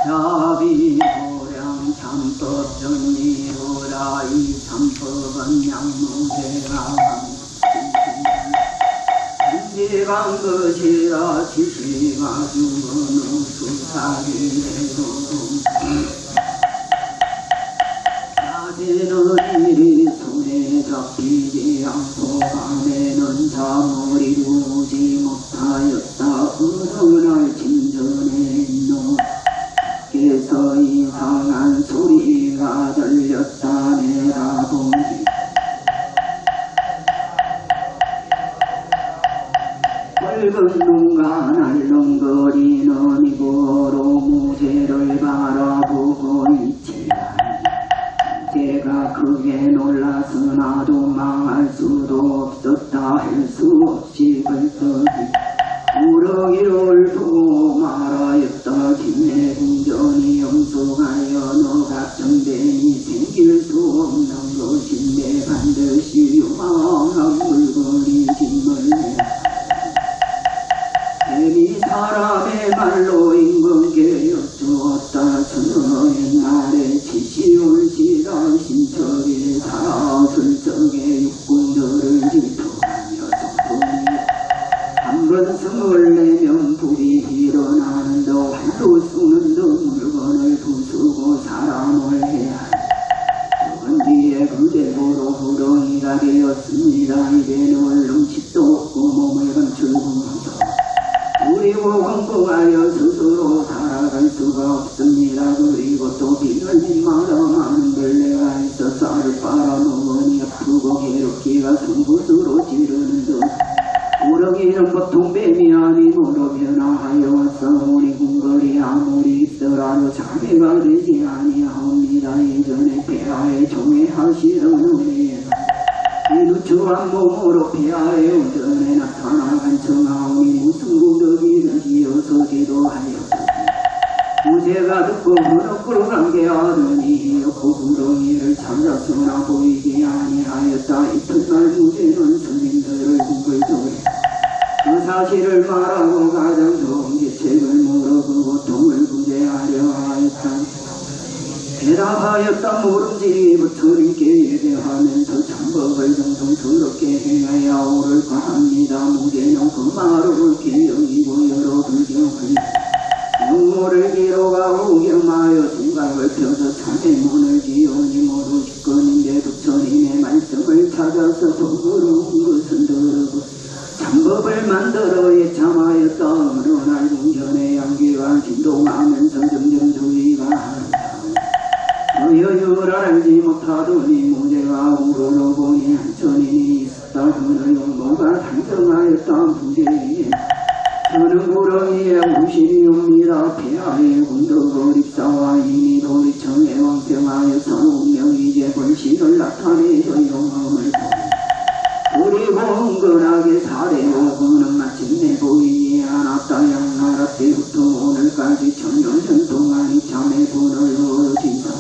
야비도량 참법 정리로라 이 참법은 양무대가 한지간 것이라 지시가 주는 수사기대로 낮에는 일이 손에 잡히지 않고 밤에는 잠을 이루지 못하였다. 어느 날 진전에 있노 밖에서 이상한 소리가 들렸다. 내다보니 붉은 눈과 날렁거리는 이보로 무쇠를 바라보고 있지라. 제가 크게 놀라서 나도 망할 수도 없었다. 할 수 없이 벌떡이 우렁이를 두고 말하였다. 김내 궁전이 영속하여 너 같은 뱀이 생길 수 없는 것인데 반드시 유망한 물건이 짐을 내라. 뱀이 사람의 말로 임금께 여쭈었다. 저는 옛날에 지시올시라 신척에 살았을 적에 육군들을 질투하며 덕분에 한번 성을 내면 불이 일어나는 더 활도 쏘는 더 물건을 부수고 사람을 해야 그건 뒤에 그대로 호렁이가 되었습니다. 입에는 얼렁칫도 없고 몸을 감추고 그리고 공부하여 스스로 살아갈 수가 없습니다. 그리고 또 비걸린 마음하는 벌레가 있어 쌀을 빨아먹으니 아프고 괴롭기가 손붓으로 찌르는 듯 우렁이는 보통 뱀이 아니므로 변화하여 왔사오니 궁궐이 아무리 있더라도 자매가 되지 아니하옵니다. 예전에 폐하에 종애하시던 은혜가 이 누추한 몸으로 폐하의 운전에 나타나간 청하오니 무슨 구더기를 지어서 기도하였다. 무쇠가 듣고 무릎으로 감개하더니 옆구 구덩이를 찾았으나 보이지 아니하였다. 이튿날 무쇠는 스님들을 궁글거려 그 사실을 말하고 가장 좋은 계책을 물어 그 고통을 구제하려 하였다. 대답하였다. 모름지기 부처님께 예배하면서 참법을 정성스럽게 행해야 옳을까 합니다. 무대는 그 말을 기억이고 여러 불경을 눈물을 기록하고 경하여 생각을 펴서 참의 문을 지으니 모두 직권인데 부처님의 말씀을 찾아서 도구로 온 것은 들고 참법을 만들어 예참하였다. 어느 날 궁전의 양귀가 진동하면서 점점 주의가 하였다. 그 여유를 알지 못하더니 무대가 우러러보니 한천인이 있었다. 그는 용모가 단정하였다. 무대에 저는 구렁이에 우실이옵니다. 폐하의 군덕어립사와 이미 도리청에 왕평하여서 운명이 이제 본신을 나타내서 영험을 그리고 은근하게 사례로 그는 마침내 보이지 않았다. 양나라 때부터 오늘까지 천년전 동안 이참에 분을 얻으시다.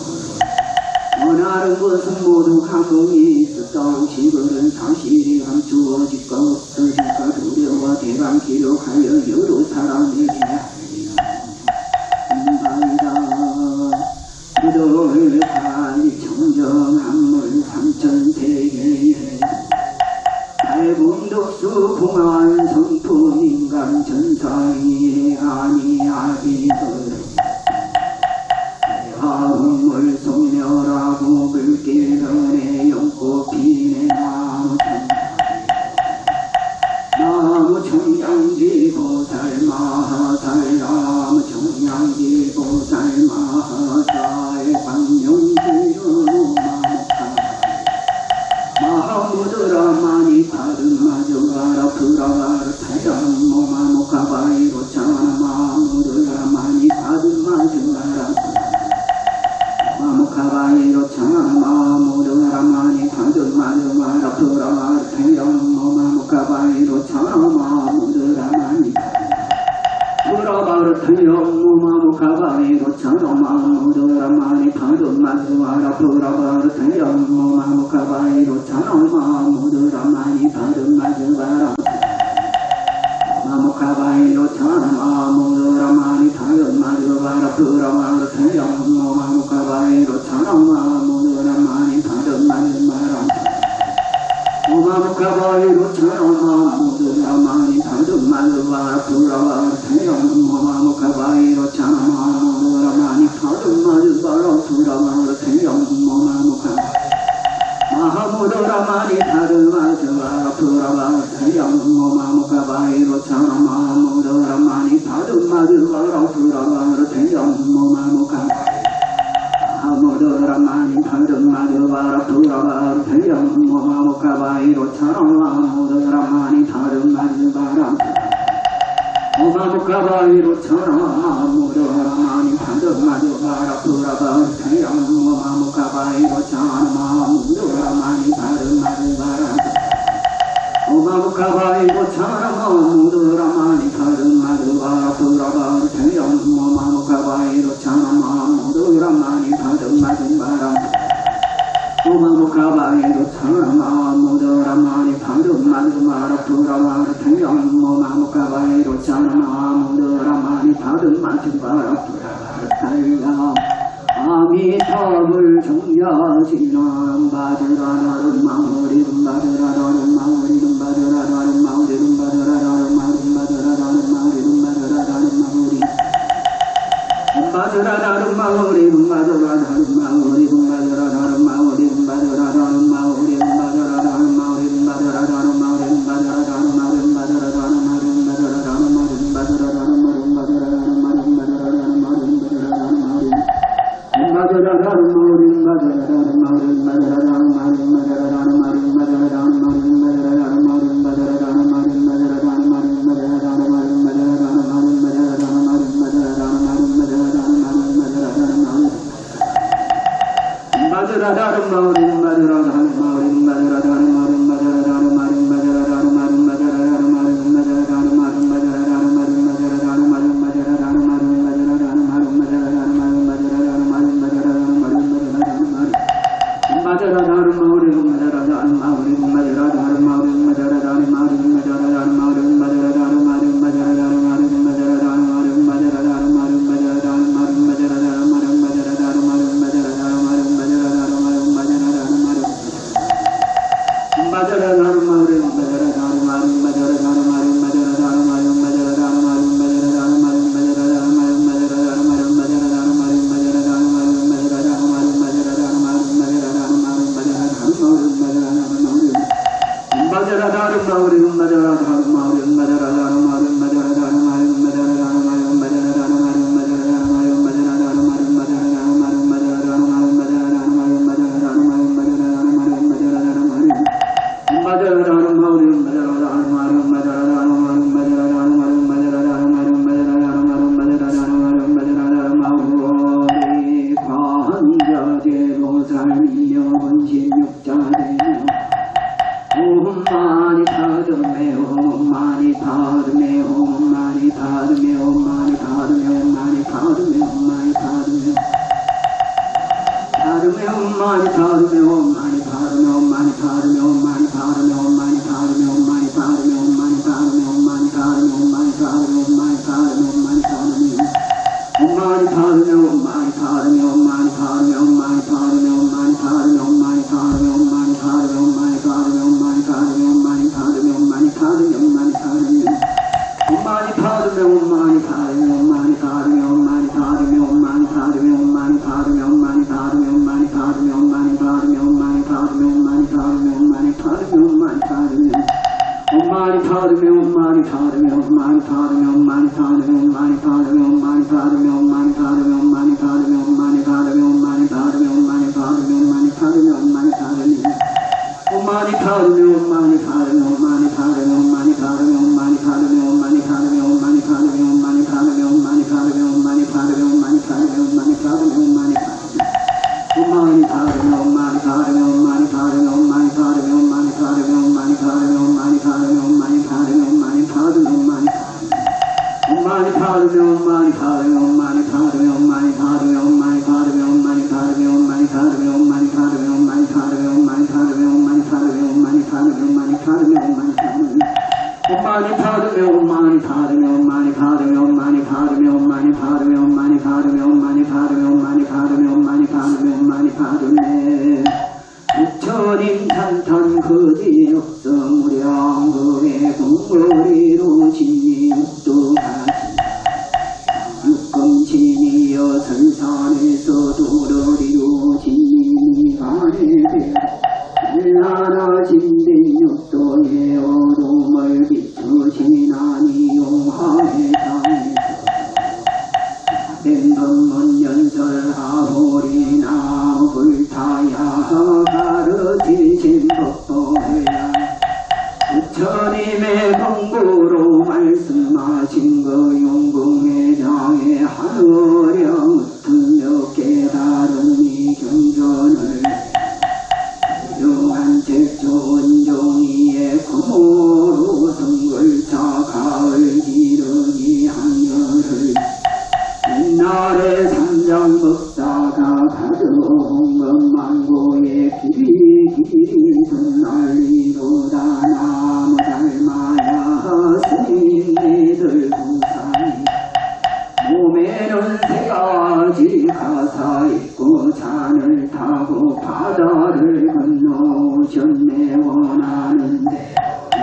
원하는 것은 모두 감흥이 있었다. 오시거든 사실이 감추어질까 없어질까 두려워 대강 기록하여 여러 사람에게 인바이다. 그들 달리 청정한물 삼천세계에 달군덕수 공안 성품 인간 전사이 아니하기들 대화음물 소멸하고 물길변에 용꽃피네 나무 청양지 보살 마하살 나무 청양지 보살 마하살 광명지로 마하무드라 많이 받은 마저가라 프라가라 타장 모마모카바이로 차나 마하무드라 많이 받은 마저가라 마모카바이로 차나 마하무드라 많이 받은 마저가라 프라가라 타장 모마모카바이로 차나 마하무드라 많이 프라가라 타장 모마모카바이로 차나 마하무드라 많이 받은 마저가라 프라가라 타장 모마모카바이로 차나 마하무드라 많이 받은 마저가라 마모카바이로 차나 마하무드라 많이 받은 Om Mani Padme, Om Mani Padme, Om Mani Padme, Om Mani Padme, Om Mani Padme, 거지 없어 무량겁의 공거리로 진리묵도가지 육금진이여 설산에서 도러리로 진리미간에 되어 날라라 진빈육도의 어둠을 비추시나니 용화의 땅에서 뱀건문 연설하오리나 불타야 가르치신 법보야 부처님의 공부로 말씀하신 그 용궁의 장에 하늘령 으트며 깨달은 이 경전을 훌륭한 책 좋은 종이의 구모로 성글자 가을 기르기 학녀를 옛날에 삼장 먹다가 가져온 것만고의 길이 전날리보다 나무 닮아야 스님네들 부산이 몸에는 세 가지 가사 있고 잔을 타고 바다를 건너오셨네 원하는데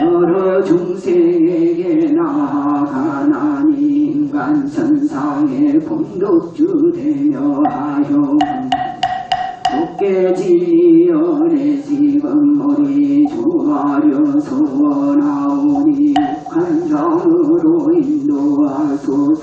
여러 중생에게 나아가나니 인간 선상에 본독주 되며 하여 어깨지어 내 지금 머리 조아려서 나오니 관상으로 인도하소서.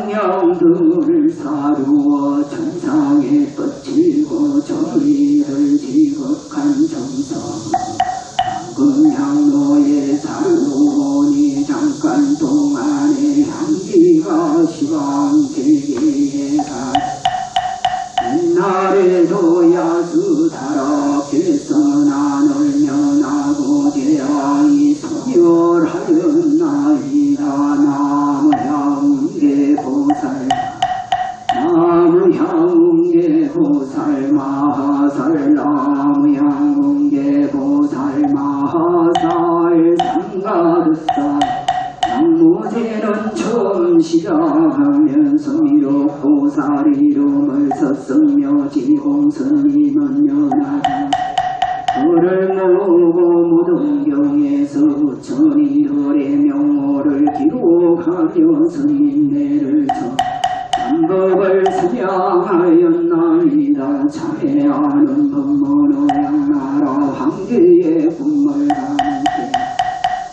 대향등양들을 사루어 천상에 뻗치고 저희를 지극한 정성 금향로에 살로오니 잠깐 동안에 향기가 시방대계에 가 옛날에도 야수다라 개선안을 면하고 대왕이 소멸하였나이다. 나무향계보살 나무향계보살 마하살 나무향계보살 마하살 상가득살 장무제는 처음 시작하면서 미륵보살 이름을 썼으며 지공스님은 연하다. 그를 모으고 무등경에서 천이들의 명호를 기록하며 스님네를 쳐 삼법을 수양하였나이다. 참회하는 법문어양나라 황제의 꿈을 함께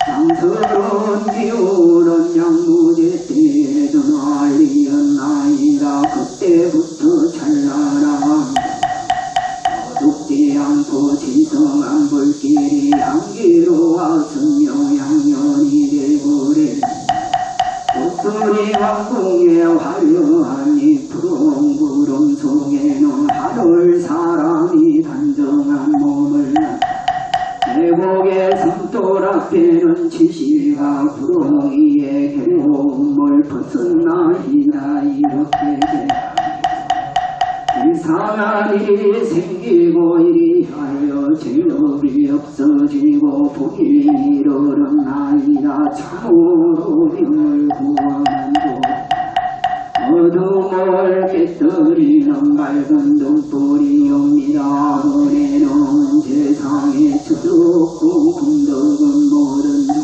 장서로운 기울은 양무제 때에 전하리었나이다. 그때부터 찬란함 죽지 않고 지성한 불길이 향기로 왔으며 양년이 되고래 독수리 왕궁의 화려한 이 푸른 구름 속에는 하늘 사람이 단정한 몸을 계곡의 섬돌 앞에는 지시가 구렁이의 괴로움을 벗어나이다. 이렇게 이상한 일이 생기고 이리하여 죄업이 없어지고 복이 이르렀나이다. 참으로 병을 구원한도 어둠을 깨뜨리는 밝은 등불이옵니다. 은혜는 세상에 주셨고 공덕은 모든 중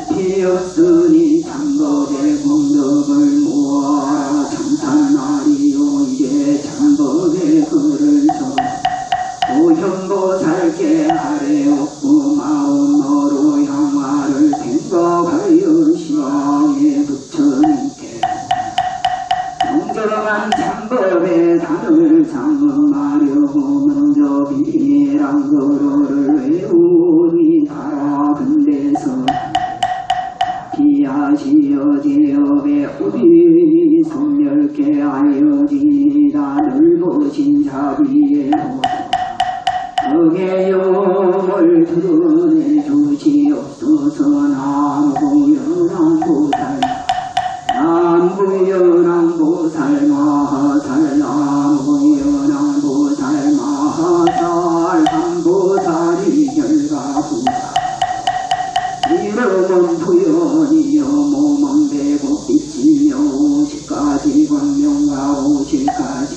잎이 없으니 참법의 공덕을 모아라. 참탄나리요 이제 참법의 글을 줘 오현보살께 하래옵고 마음으로 향화를 생각하여 시황에 부처님께 정정한 참법의 단을 상음하려고 먼저 비밀한 글을 외우니 달아근 데서 비하시어 제업의 우리 손열게 하여지니라. 넓으신 자비의 응의 영을 드러내 주시옵소서. 남부연왕보살 남부연왕보살 마하살 남부연왕보살 마하살 한보살이 결과보살 이름은 부연이여 몸은 배고 빛이며 50가지 광명과 50가지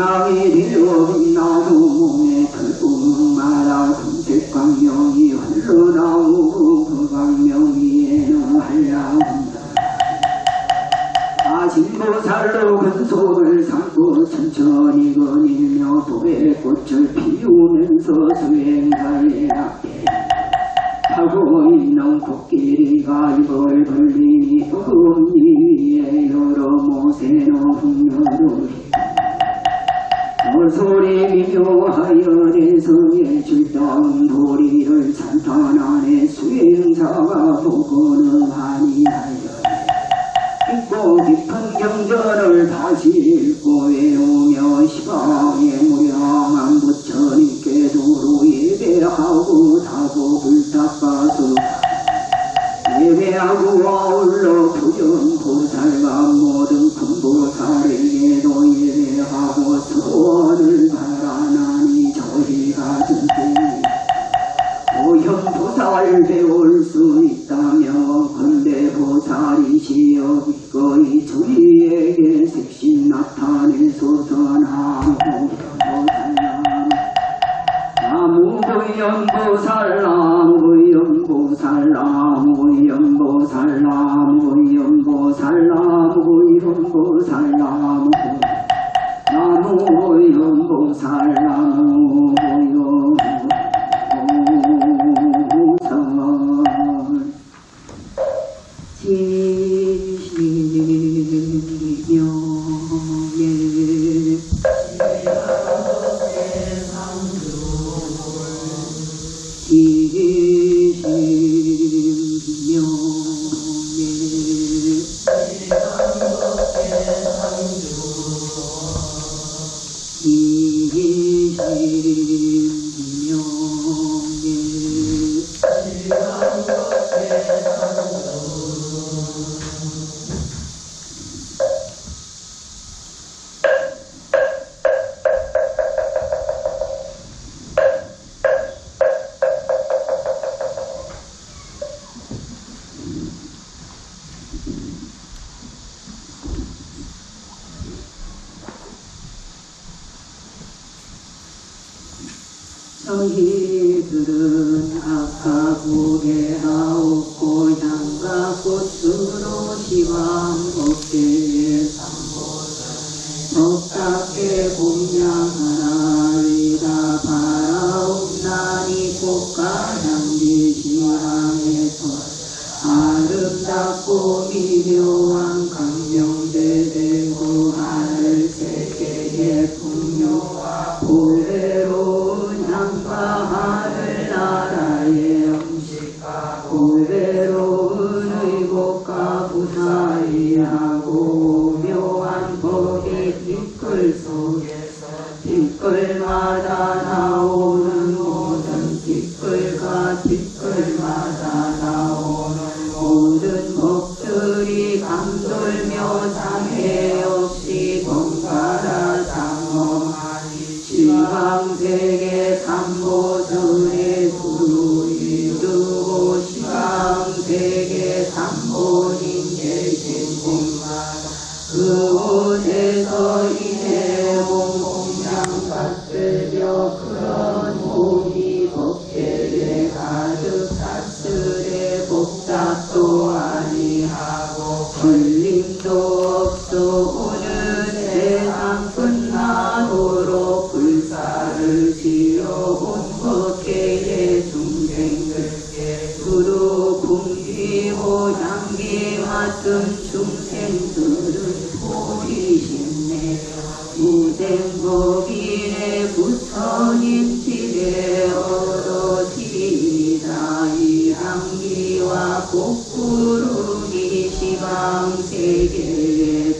상황이 되어 나무 몸에 털고 말아 금색광명이 흘러나오고 그 광명 위에는 한량한다. 아진보살로 근속을 삼고 천천히 거닐며 도의 꽃을 피우면서 수행가에 앞에 하고 있는 코끼리가 입을 벌리니 어금니 위에 여러 모세노 풍녀도 소리 미묘하여 대성에 줄다운 도리를 산탄 안에 수행자가 보고는 아니하여 깊고 깊은 경전을 다시 읽고 외우며 시방에 무량한 부처님께 도로 예배하고 다복을 닦아서 예배하고 아울러 부정보살과 모든 큰보살에게도 예배하고 소원을 바라나니 저희가 듣더니 도현보살 배울 수 있다며 근데 보살이시여 기꺼이 저희에게 색신 나타내소서. 나무보현보살 나무보현보살 나무보현보살 나무보현보살 나무보현보살 나무보현보살 나무보현보살 저희들은 악하고 배하옵고 향과 꽃으로 시방 법계에 법답게 공양하나이다. 바라옵나니 꽃과 향기 시향에서 아름답고 미묘한 강명대대고 하늘세계의 풍요와 고배로운 향과 하늘나라의 음식과 고배로운 의복과 부사이하고 묘한 법이 빛글 속에서 빛글마다 나오는 모든 빛글과 빛글마다 나오는 모든 법들이 감돌며 장애 없이 번갈아 장엄하니 시방세계 삼보전에 두루 이루고 시방세계 삼보님 계신 곳마다 그 옷에서 이내몸 공양 받들며 그런 몸이 법계에 가득 찼으래 복답도 아니하고 걸림도 없어 오는 세상 끝나도록 불사를 지어온 법계의 중생들께 두루 풍기고 향기 맡은 중생들은 보이시네. 무생법인의 부처님 집에 얻어지리라. 이 향기와 꽃구름이 시방세계에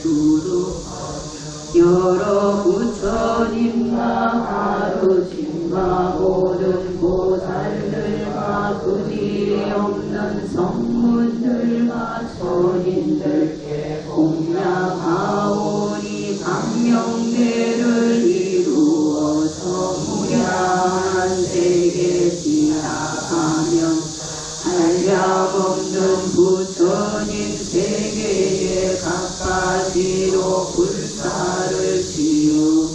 두루 여러 부처님과 가르침과 모든 보살들과 그리 없는 성문들과 선인들께 공양하오니 강명대를 이루어서 무량한 세계 지나가면 한량없는 부처님 세계에 가까이로 불사를 지으며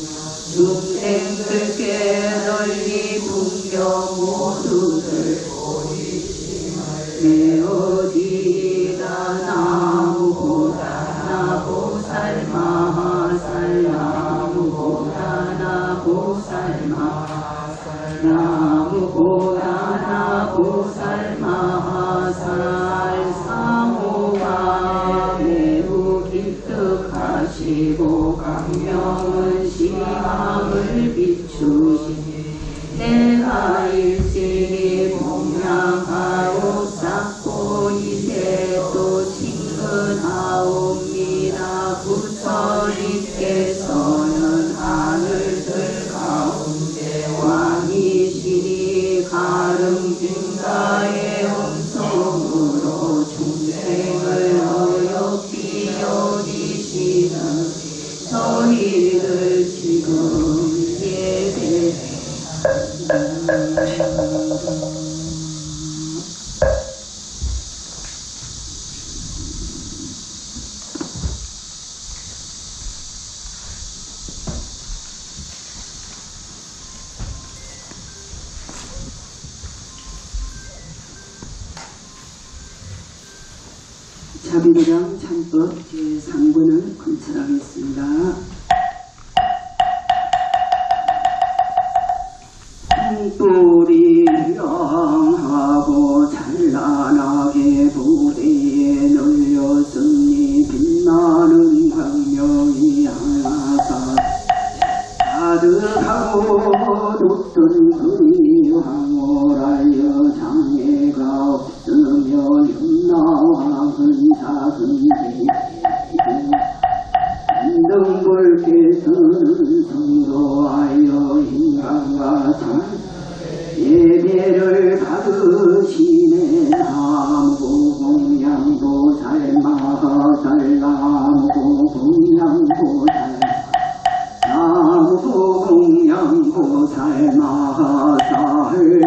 자비도량 참법 제3권을 관찰하겠습니다. 뿔이 명하고 찬란하게 부대에 널렸으니 빛나는 광명이 하나가 가득하고 돋던 그리 황홀하여 장애가 없으며 윤나와 근사근지 등불께서는 성도하여 인간과 참 예배를 받으시네. 나무공양보살 마하살 나무공양보살 나무공양보살 마하살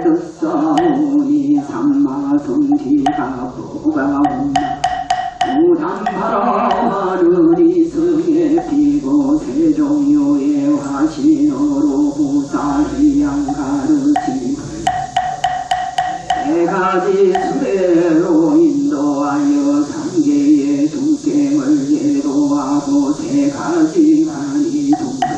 듣사오니 삼마성지가 보가온나 우담바라하늘이 성에 피고 세종요의 화신으로 보살이양 가르치고 세 가지 수레로 인도하여 삼계의 중생을 예도하고 세 가지 간이 동백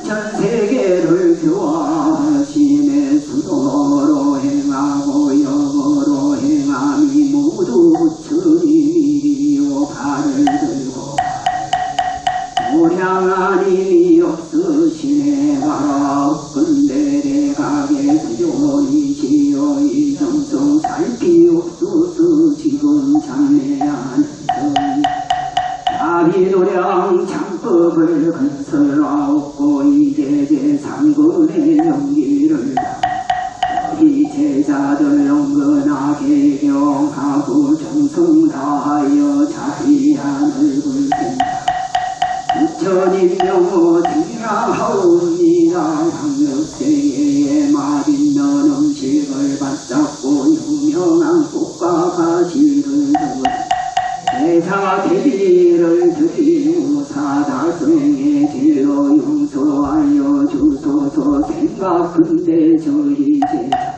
삼천세계를 교화하시네. 수도로 행하고 영어로 행함이 모두 부처님이요 발을 들고 모량한 힘이 없으시네. 바라 없건대 대각의 수존이시여 이정성 살피옵소서. 지금 장래한 자비도량 참법을 건설하옵고 이제 제3권의 연기를 이 제자들 영근하게 경하고 정성 다하여 자비하늘 불텐다. 부처님 명호 등량하옵니다. 강력세계의 맛있는 음식을 받잡고 유명한 꽃과 가지를 두고 대사 대비를 드리고 사다성의 길로 용서하여 주소서. 생각근대 저희 제자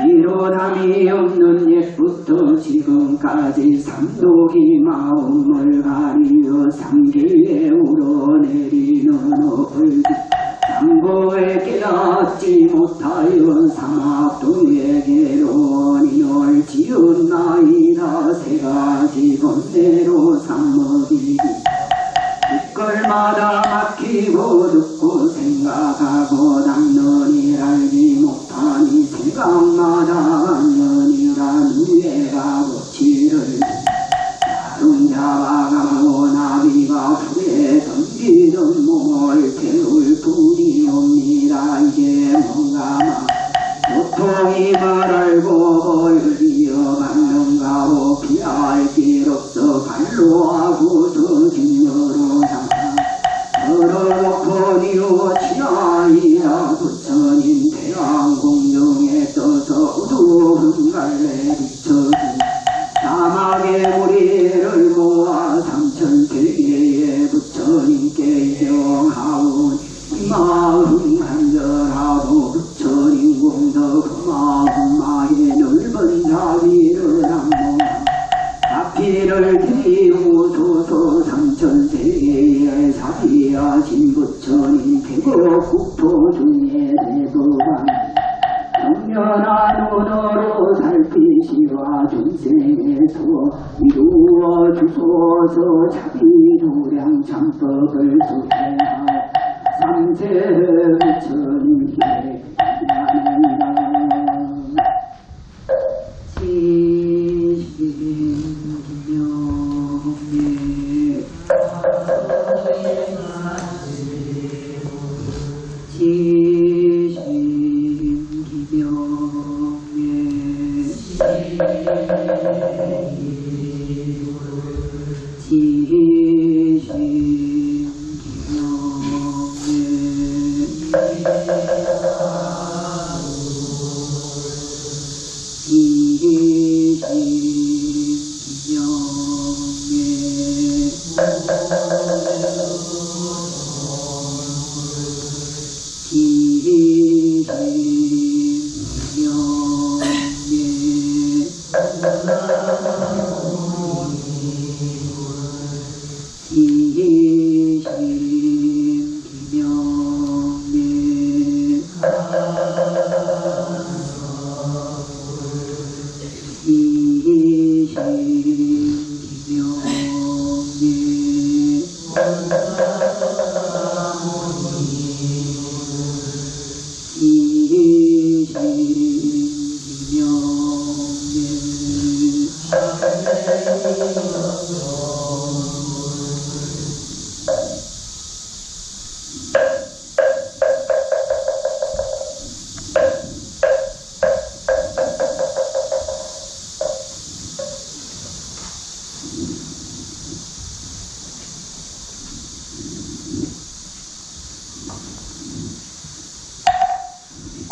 이로남이 없는 옛부터 지금까지 삼독이 마음을 가리어 삼길에 우러내리는 어불 상고에 깨닫지 못하여 사막도에게로 원인을 지었나이다. 세 가지 번뇌로 삼먹이기 뒷걸마다 막히고 듣고 생각하고 담느니 알지 못하니 생각마다 않느니라. 누에가 고치를 나름자와 가고 나비가 불에 던지던 몸을 태울 뿐이옵니다. 이게 뭔가 고통임을 알고 벌기어 받는가고 피할 길 없어 발로 하고서 진여로 걸어놓고 니어치나이다. 부처님 대왕공중에 떠서 어두운 갈래 비춰주 사막의 무리를 모아 삼천세계의 부처님께 경하오니 이 마음 간절하고 부처님 공덕 그 마음마의 넓은 자비를 항모 자비를 드리우소서. 삼천세계의 자비하신 부처님 태국 국토 중에 대도관 정면한 눈으로 살피시와 중생에서 이루어 주소서. 자비도량 참법을 수행하오 삼세 부처님께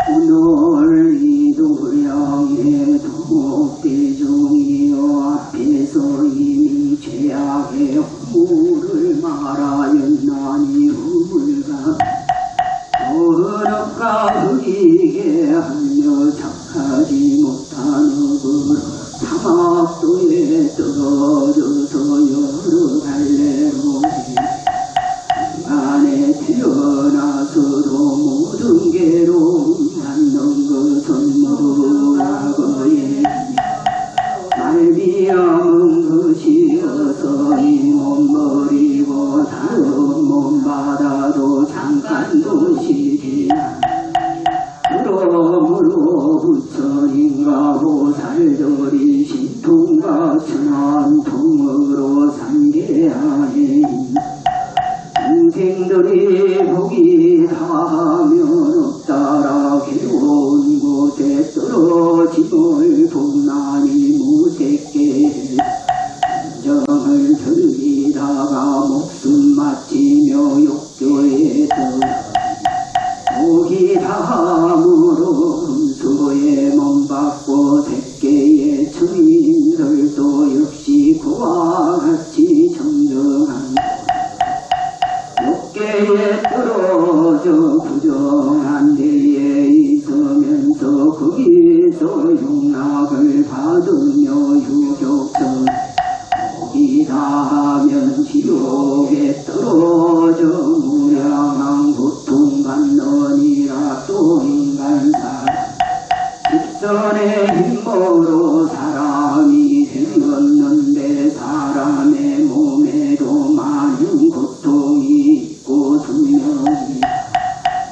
오늘 이도량의 독대중이여 앞에서 이미 죄악의 허물을 말하였나니 허물과 언어가 흐리게 하며 착하지 못한 업으로 사막도에 떨어져서 여러 갈래로 안에 태어나서도 모든 괴로움 받는 것은 모두 과거에 말미암은 것이어서 이 몸 버리고 다른 몸 받아도 잠깐 도시지 그러므로 부처님과 보살들이 신통과 천안통으로 상계하니 인생들이 복이 다하면 없다라 괴로운 곳에 떨어짐을 복나니 무색게 정을 들이다가 목숨 마치며 욕조에서 복이 다함으로 음수에 몸받고 색계의 주인들도 역시 그와 같이 정정한 욕계에 떨어져 부정한 데에 있으면서 거기서 용납을 받으며 유격전 복이 다하면 지옥에 떨어져 무량한 고통받느니라. 또 인간사 직선의 힘으로 사람이 되었는데 사람의 몸에도 많은 고통이 있고 분명히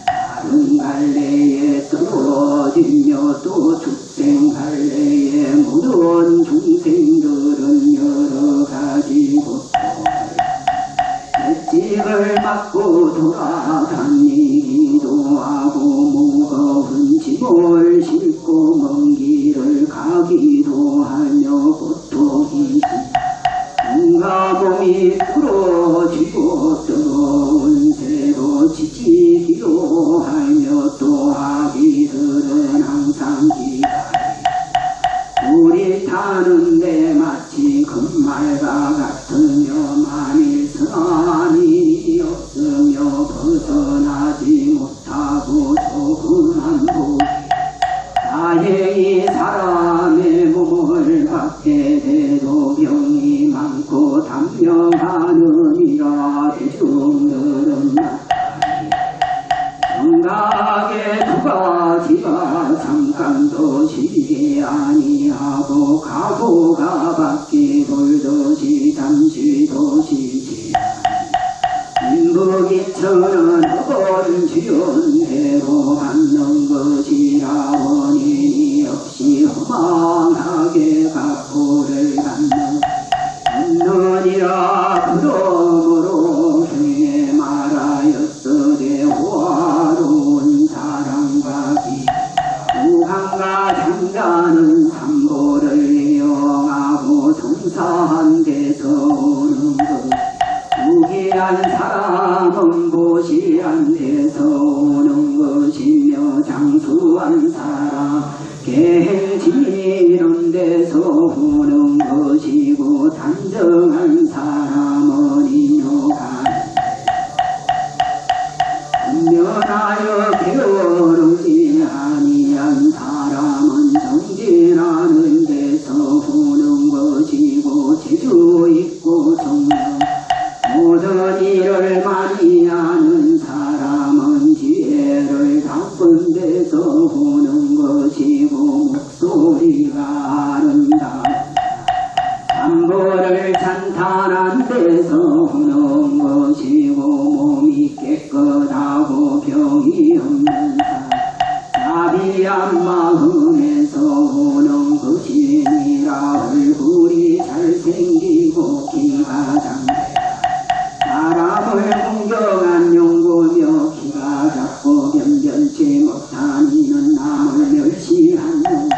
다른 갈래에 떨어지며 또 축생 갈래에 모든 중생들은 여러 가지 고통을 맷집을 맞고 돌아다니기도 하고 무거운 짐을 싣고 먼 길을 가기도 하며 고통이지 뭔가 몸이 부러지고 뜨거운 새로 지치기도 하며 또 아기들은 항상 우리 타는데 마치 금말과 같으며 만일 선한이 없으며 벗어나지 못하고 조금만 보기 다행히 사람의 몸을 받게 돼도 병이 많고 단명하느니라. 대중들은 정각의 두 가지가 잠깐도 쉬지 아니하고 가보가 바퀴 돌듯이 잠시도 쉬지 인부기천은 헛된 지연대로 받는 것이라. 원인이 없이 허망하게 각오를 갖느니라. 그러므로 중에 말하였으되 호화로운 사랑과 무한과 장자는 삼보를 이용하고 성사한 데서 오는 것 무기한 사람은 보시한 데서 오는 것이며 장수한 사람 계지는 데서 오는 것이고 단정한 사람은 인효가 면하여 게으르지 아니한 사람은 정진하는 데서 오는 것이고 제주의 삼보를 찬탄한 데서 오는 것이고 몸이 깨끗하고 병이 없는 자비한 마음에서 오는 것이니라. 얼굴이 잘생기고 기가 장대라. 사람을 공경한 용고며 기가 작고 변변치 못한 이는 남을 멸시한 용.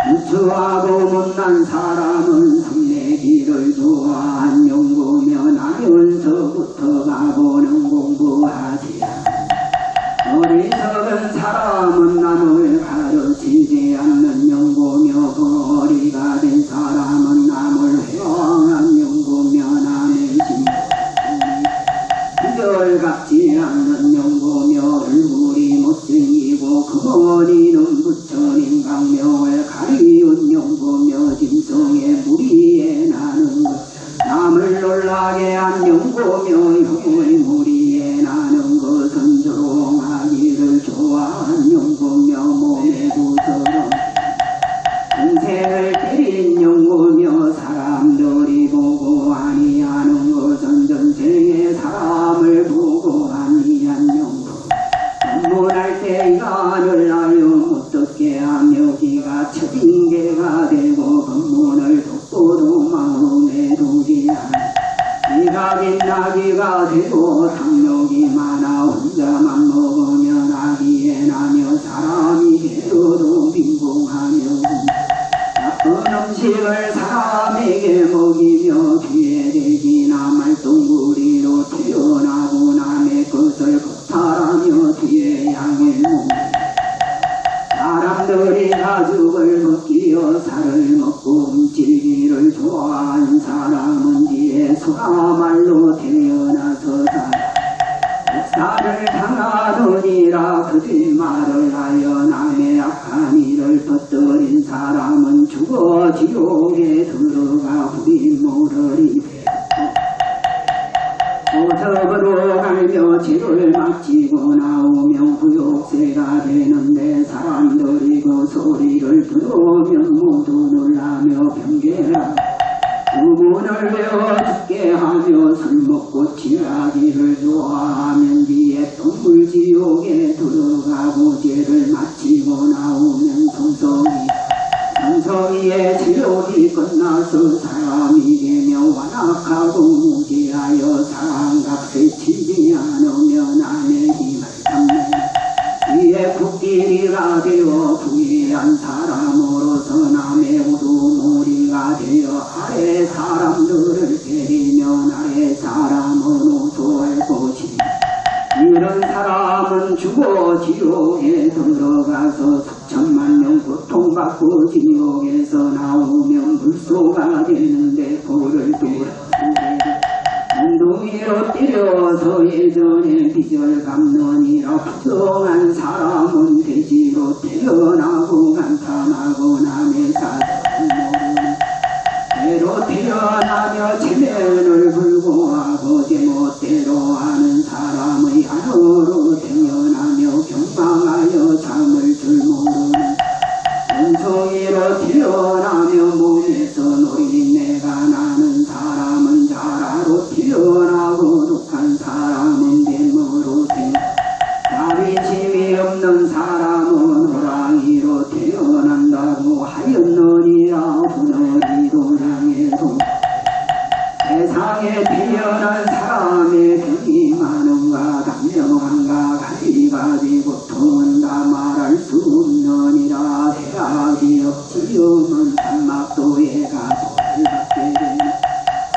무추하고 못난 사람은 성내기를 좋아한 용고며 나면서부터 가보는 공부하지야. 어리석은 사람은 남을 가르치지 않는 용고며 거리가 된 사람은 남을 회왕한 용고며 남의 비결 갖지 않는 용고며 얼굴이 못생기고 금어니는 부처님 강명을 가리운 용고며 짐승의 무리에 나는 것. 남을 놀라게 한 용고며 용의 무리에 나는 것은 조롱하기를 좋아한 용고며 몸에 부서런 동생을 때린 용고며 사람들이 보고 아니하는 것은 전생의 사람을 보고 아니한 용고. 법문할 때 이간을 하여 어떻게 하며 기가 처진 개가 되고 법문을 듣고도 마음에 두지 않아. 기가 빛나기가 되고 탐욕이 많아 혼자만 먹으면 아기에 나며 사람이 되어도 빈궁하며 나쁜 음식을 사람에게 먹이며 뒤에 대기나 말똥구리로 태어나고 남의 것을 거탈하며 뒤에 양을 먹는 사람들이 가죽을 벗기어 살을 먹고 움찔기를 좋아하는 사람은 뒤에 소라말로 태어나서 살을 당하느니라. 그들 말을 하여 남의 악한 일을 퍼뜨린 사람은 죽어 지옥에 들어가 후린 모르리. 보석으로 갈며 죄를 마치고 나오면 구욕새가 되는데 사람들이 그 소리를 들으면 모두 놀라며 변개라. 주문을 배워 죽게 하며 술 먹고 취하기를 좋아하면 뒤에 동물지옥에 들어가고 죄를 마치고 나오면 성성이의 지옥이 끝나서 사람이 되며 완악하고 무지하여 사랑값을 치지 않으며 남의 힘을 잡는 뒤에 국기리가 되어 부유한 사람으로서 남의 우두머리가 되어 아래 사람들을 때리며 나의 사람은 호소할 것이. 이런 사람은 죽어 지옥에 들어가서 수천만 명 고통받고 지옥에서 나오면 물소가 되는데 돌을 엉덩이로 때려서 예전에 빚을 갚느니라. 부정한 사람은 돼지로 태어나고 간탐하고 남의 사정을 모르는 대로 태어나며 체면을 불고하고 제멋대로 하는 사람의 안으로 태어나며 경망하여 잠을 줄 모르는 원숭이로 태어나며 몸에서 노린내가 나는 사람은 자라로 태어나고 독한 사람은 뱀으로 자비심이 없는 사람은 호랑이로 태어난다고 하였느니라. 분어리도 향해도 세상에 태어난 사람의 병이 많은가 감정한가 가리가지 고통은 다 말할 수 없느니라. 대학이 없지음은 삼막도에 가서 받게 되는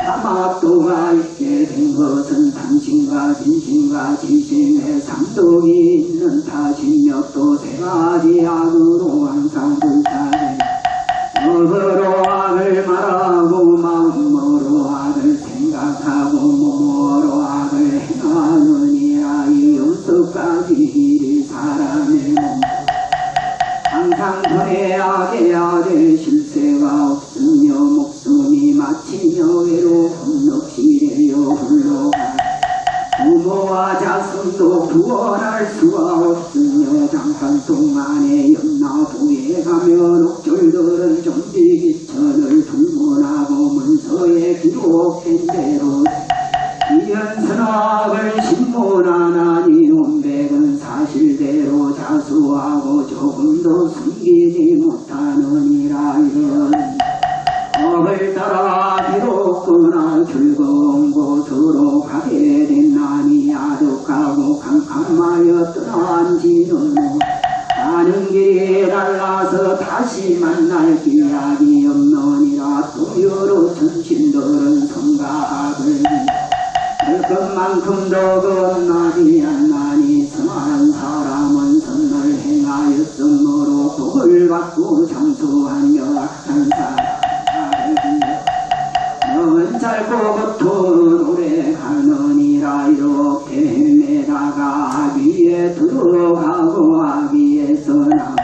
사막도가 있게 된 것은 당신과 진심과 지심의 상독이 있는 타신력도 세 가지 악으로 항상 불타네. 먹으로 악을 말하고 마음으로 악을 생각하고 몸으로 악을 행하느니라. 이 6가지 일이 사람의 몸 항상 그의 악의 아들 실세가 없으며 목숨이 마치며 외로움 넋이래요 홀로가 부모와 자손도 구원할 수가 없으며 잠깐 동안에 염라부에 가면 옥졸들은 좀비 기천을 불문하고 문서 기록된 대로 이연선악을 신문하나니 원백은 사실대로 자수하고 조금도 숨기지 못하느니라. 이런 법을 따라 비롭거나 즐거운 곳으로 가게 됐나니 아득하고 캄캄하여 떠난지는 가는 길이 달라서 다시 만날 기약이 없느니라. 또 여러 천신들은 성가학을 할 것만큼도 건나지 않나니 선한 사람은 선을 행하였으므로 복을 받고 장수하며 악한 사람을 영은 짧고 고통은 오래 가느니라. 이렇게 헤매다가 악위에 들어가고 악위에서나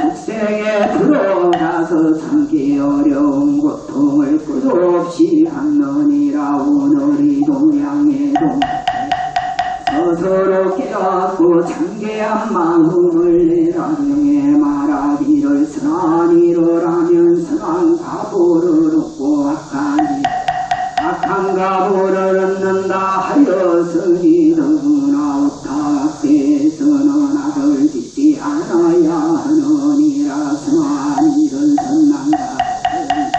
독생에 들어가서 참기 어려운 고통을 끝없이 갖느니라. 오늘이 동양에도 스스로 깨닫고 참개한 마음을 내라. 명에 말하기를 선한 일을 하면 선한 가보를 얻고 악한 가보를 얻는다 하였으니 더구나 오타악대에서는 악을 짓지 않아야 하느니라. 선한 일은 선한 가보를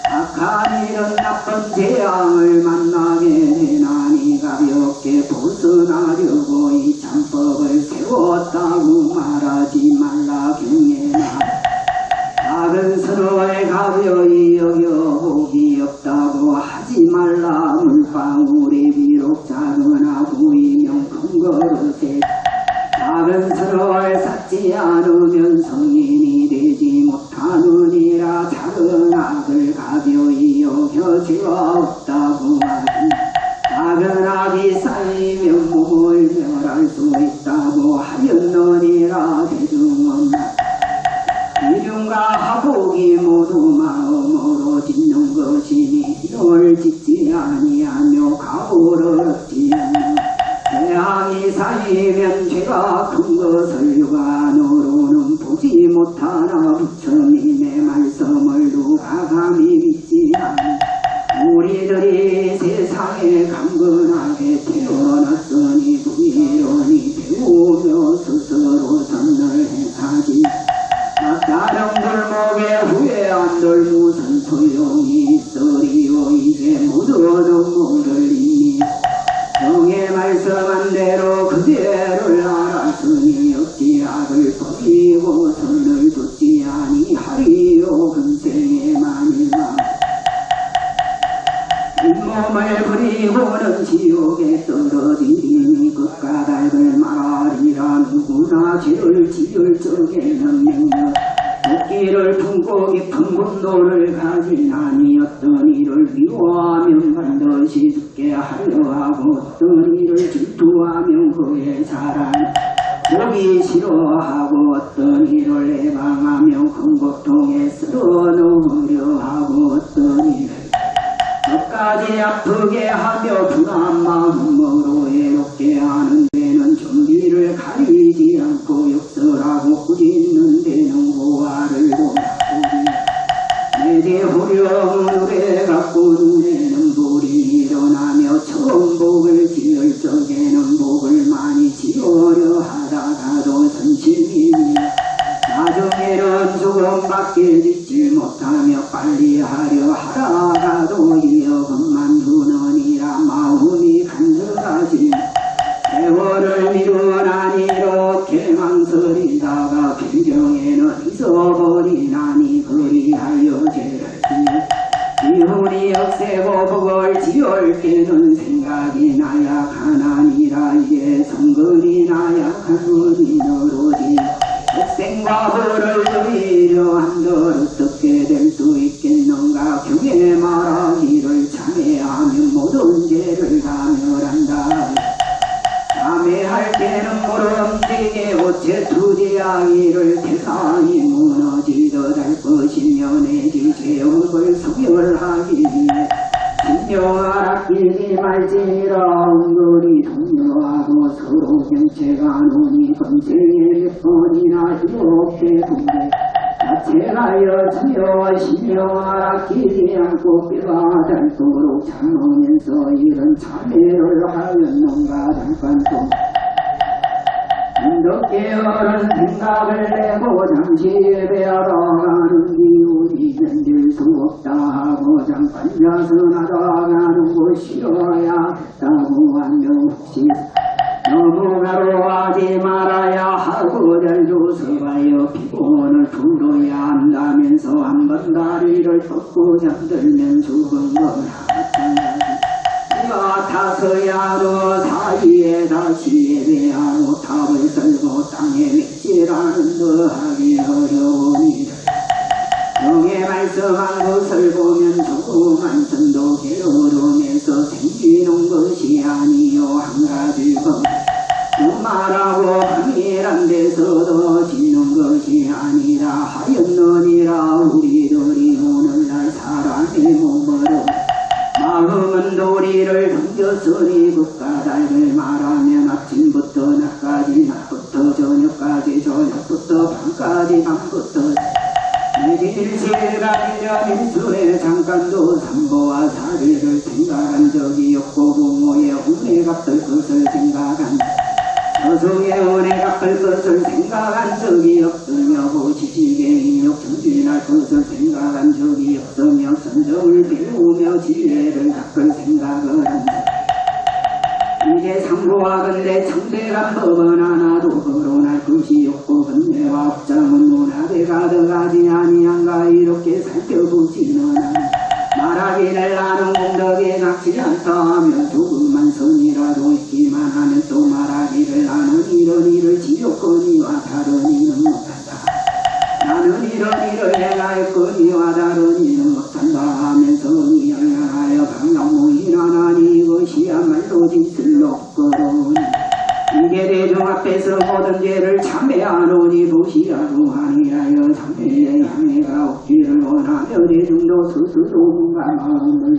악한 일은 나쁜 재앙을 만나게 되나니 가볍게 벗어나려고 이 참법을 세웠다고 말하지 말라. 경계나 작은 선을 가벼이 여겨 복이 없다고 하지 말라. 물방울이 비록 작으나 부이면 큰 그릇에 작은 선을 쌓지 않으면 성인이 되지 못하느니라. 작은 악을 가벼이 여겨 죄가 없다고 하니 작은 악이 쌓이면 몸을 멸할 수 있다고 하였느니라. 이중과 하복이 모두 마음으로 짓는 것이니 이를 짓지 아니하며 가보를 얻지 않는 재앙이 쌓이면 죄가 큰 것을 육안으로는 보지 못하나 부처님의 말씀을 누가 감히 믿지 않는 우리들이 세상에 강건하게 태어났으니 부지런히 배우며 스스로 선을 행하지 다른 골목에 후회한들 무슨 소용이 있으리요. 이제 모두 눈물을 입니 정의 말씀한 대로 그대를 알았으니 어찌 악을 버리고 선을 좇지 아니하리요. 금생에 만일만 잇몸을 부리고는 지옥에 떨어지리니 그 까닭을 말하리라. 누구나 죄를 지을 적에는 명령 도끼를 품고 깊은 분노를 가진 아니었던 이를 미워하면 반드시 죽게 하려 하고 어떤 이를 질투하면 그의 자랑 보기 싫어하고 어떤 이를 해방하면 큰 고통에 쓸어놓으려 하고 어떤 이를 끝까지 아프게 하며 분한 마음으로 외롭게 하는 데는 정비를 가리지 않고 역설하고 꾸짖는 데는 고아를 보라보니 내대 후렴은 오래 갖고 눈에는 불이 일어나며 처음 복을 지을 적에는 복을 많이 지으려 하다가도 선심이니 나중에는 죽음밖에 짓지 못하며 빨리 하려 하다가도 이어금만 두느니라. 마음이 간절하지 세월을 미루나니 이렇게 망설이다가 필경에는 잊어버리나니 그리하여 죄를 기운이 억세고 복을 지을 때는 생각이 나약하나니라. 이제 성근이 나약한 분이 너로지 생과 벌을 누리려 한들 어떻게 될 수 있겠는가. 경에 말하기를 참회하면 모든 죄를 다 멸한다. 참회할 때는 모름지게 어째 투지하기를 태산이 무너지듯 할 것이며 내지 죄업을 소멸하기 위해 신명을 아끼지 말지니라. 은근히 동료하고 서로 경체가 노니 금생에 몇 번이나 이렇게 동네 제가여 주여 신명하라 기지 않고 뼈가 닳도록 참으면서 이런 참회를 하면 농가 잠깐도 인덕게 어른 생각을 내고 잠시 예배하러 가는 기운이 견딜 수 없다 하고 잠깐 자선하러 가는 곳이어야 했다고 하며 혹시 너무 가로하지 말아야 하고 잘도 서봐요 피곤을 풀어야 한다면서 한번 다리를 뻗고 잠들면 죽은 거라 같아서야 너 사이에 다시 예배하고 탑을 설고 땅에 맺지라는 너 하기 어려우니 영의 말씀한 것을 보면 조그만 선도 게으름에서 생기는 것이 아니요 한 가지 그 말하고 항일한 데서도 지는 것이 아니라 하였느니라 우리들이 오늘날 사람의 몸으로 마음은 도리를 던졌으니 끝까닭을 말하면 아침부터 낮까지 낮부터 저녁까지 저녁부터 밤까지 밤부터 내일시가 1년 1순에 잠깐도 삼보와 사리를 생각한 적이 없고 부모의 은혜 갚을 것을 생각한 저승의 은혜 갚을 것을 생각한 적이 없으며 지식의 인력 정진할 것을 생각한 적이 없으며 선정을 배우며 지혜를 닦을 생각을 한다. 이제 상고하건대 청대한 법은 하나도 거론할 것이 없고 번뇌와 업장은 문화대 가득하지 아니한가 이렇게 살펴보지는 말하기를 나는 공덕에 닥치지 않다 하면 조금만 선이라도 있기만 하면 또 말하기를 나는 이런 일을 지렸거니와 다른 일은 못한다. 나는 이런 일을 행하였거니와 다른 일은 못한다 하면서 의향하여 방향무인하나니 이것이야말로 진실로 없거든. 이게 대중 앞에서 모든 죄를 참회하노니 보시라고 하니하여 참회의 향해가 없기를 원하며 대중도 스스로 뭔가 마음을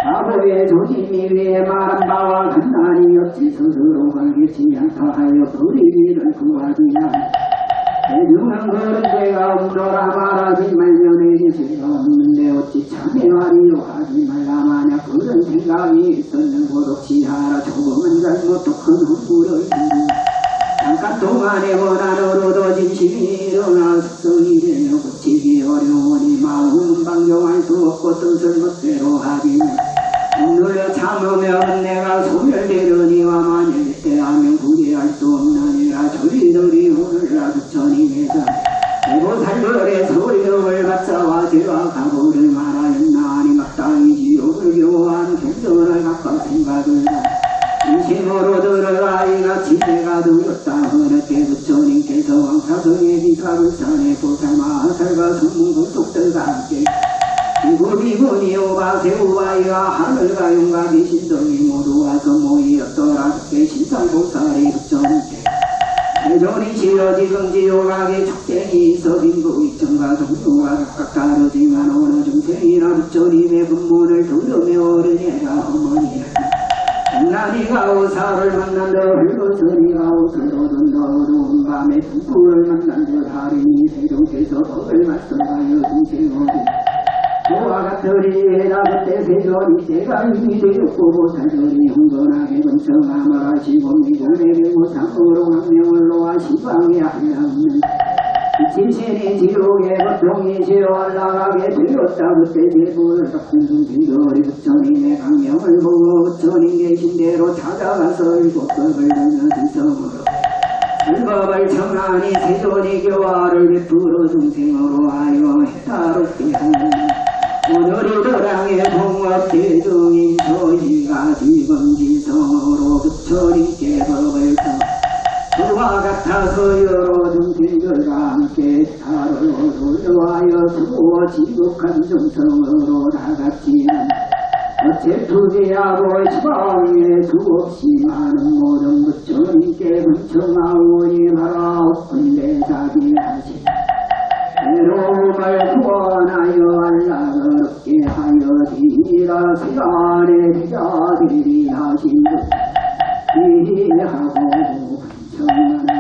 바보의 조짐이 위에 말한 바와 간단히 없지 스스로 갈기지 않다 하여 버리기를 구하지냐 대중은 그런 죄가 없노라 말하지 말며 내게 죄가 없는데 어찌 참회하리요 하지 말라 만약 그런 생각이 있었는 것 없이 하라 조금은 잘못도 큰 흥부를 잠깐 동안에 원한으로도 진심이 일어나 숙성이 되며 고치기 어려우니 마음은 방종할 수 없고 뜻을 멋대로 하기 억눌려 참으면 내가 소멸되려니와 만일 때하면 구리할 수 없느니라 저희들이 오늘날 부처님에서 대보살별의 소력을 받자와 죄와 가보를 말하였나니 마땅히 지옥을 교환 경전을 각각 생각을 인심으로 들어가 이같이 내가 들었다 어렵게 부처님께서 왕사성의 비사불산의 보살마하살과 성문공속들과 함께 비구비구니 오바세우바이와 하늘과 용각이 신성이 모두 와서 모이었더라 그때 신성보살이 부처님께 대존이 지어지금 지오각의 축쟁이 있어 빈구 이천과 동료가 각각 다르지만 어느 중생이나 부처님의 근문을 두려며 어른애가 어머니라 나리가 오사를 만난 더 흘러서리가 옷으로 든더 어두운 밤에 등불을 만난 듯 하리니 세종께서 법을 말씀하여 중생어리 그와 같으리에다 그때 세존이 제가 이미 되었고 보살들이 흥건하게 번성함을 하시고 미국의 명무상으로 학명을 놓아 시방에 하려는 지신이 지옥의 고통이 지어 올라가게 되었다 그때 제불을 덮은 중생들이 부처님의 강명을 보고 부처님 계신 대로 찾아가서 일곱 법을 들며 등성으로 불법을 청하니 세존이 교화를 베풀어 중생으로 하여 해탈없게 하는 오늘이 도량의 공업 대중인 저희가 지금 지성으로 부처님께 법을 그와 같아서 여러 중생들과 함께 타로 돌려하여 수고 지독한 정성으로 다같이는 어째 투지하고 지방에 수없이 많은 모든 부처님께 분청하오니 하라 없군데 자기 하시 외로움을 구원하여 알락을 얻게 하여 디니라 시간에 비자들이 하신 듯 이해하고 분청하라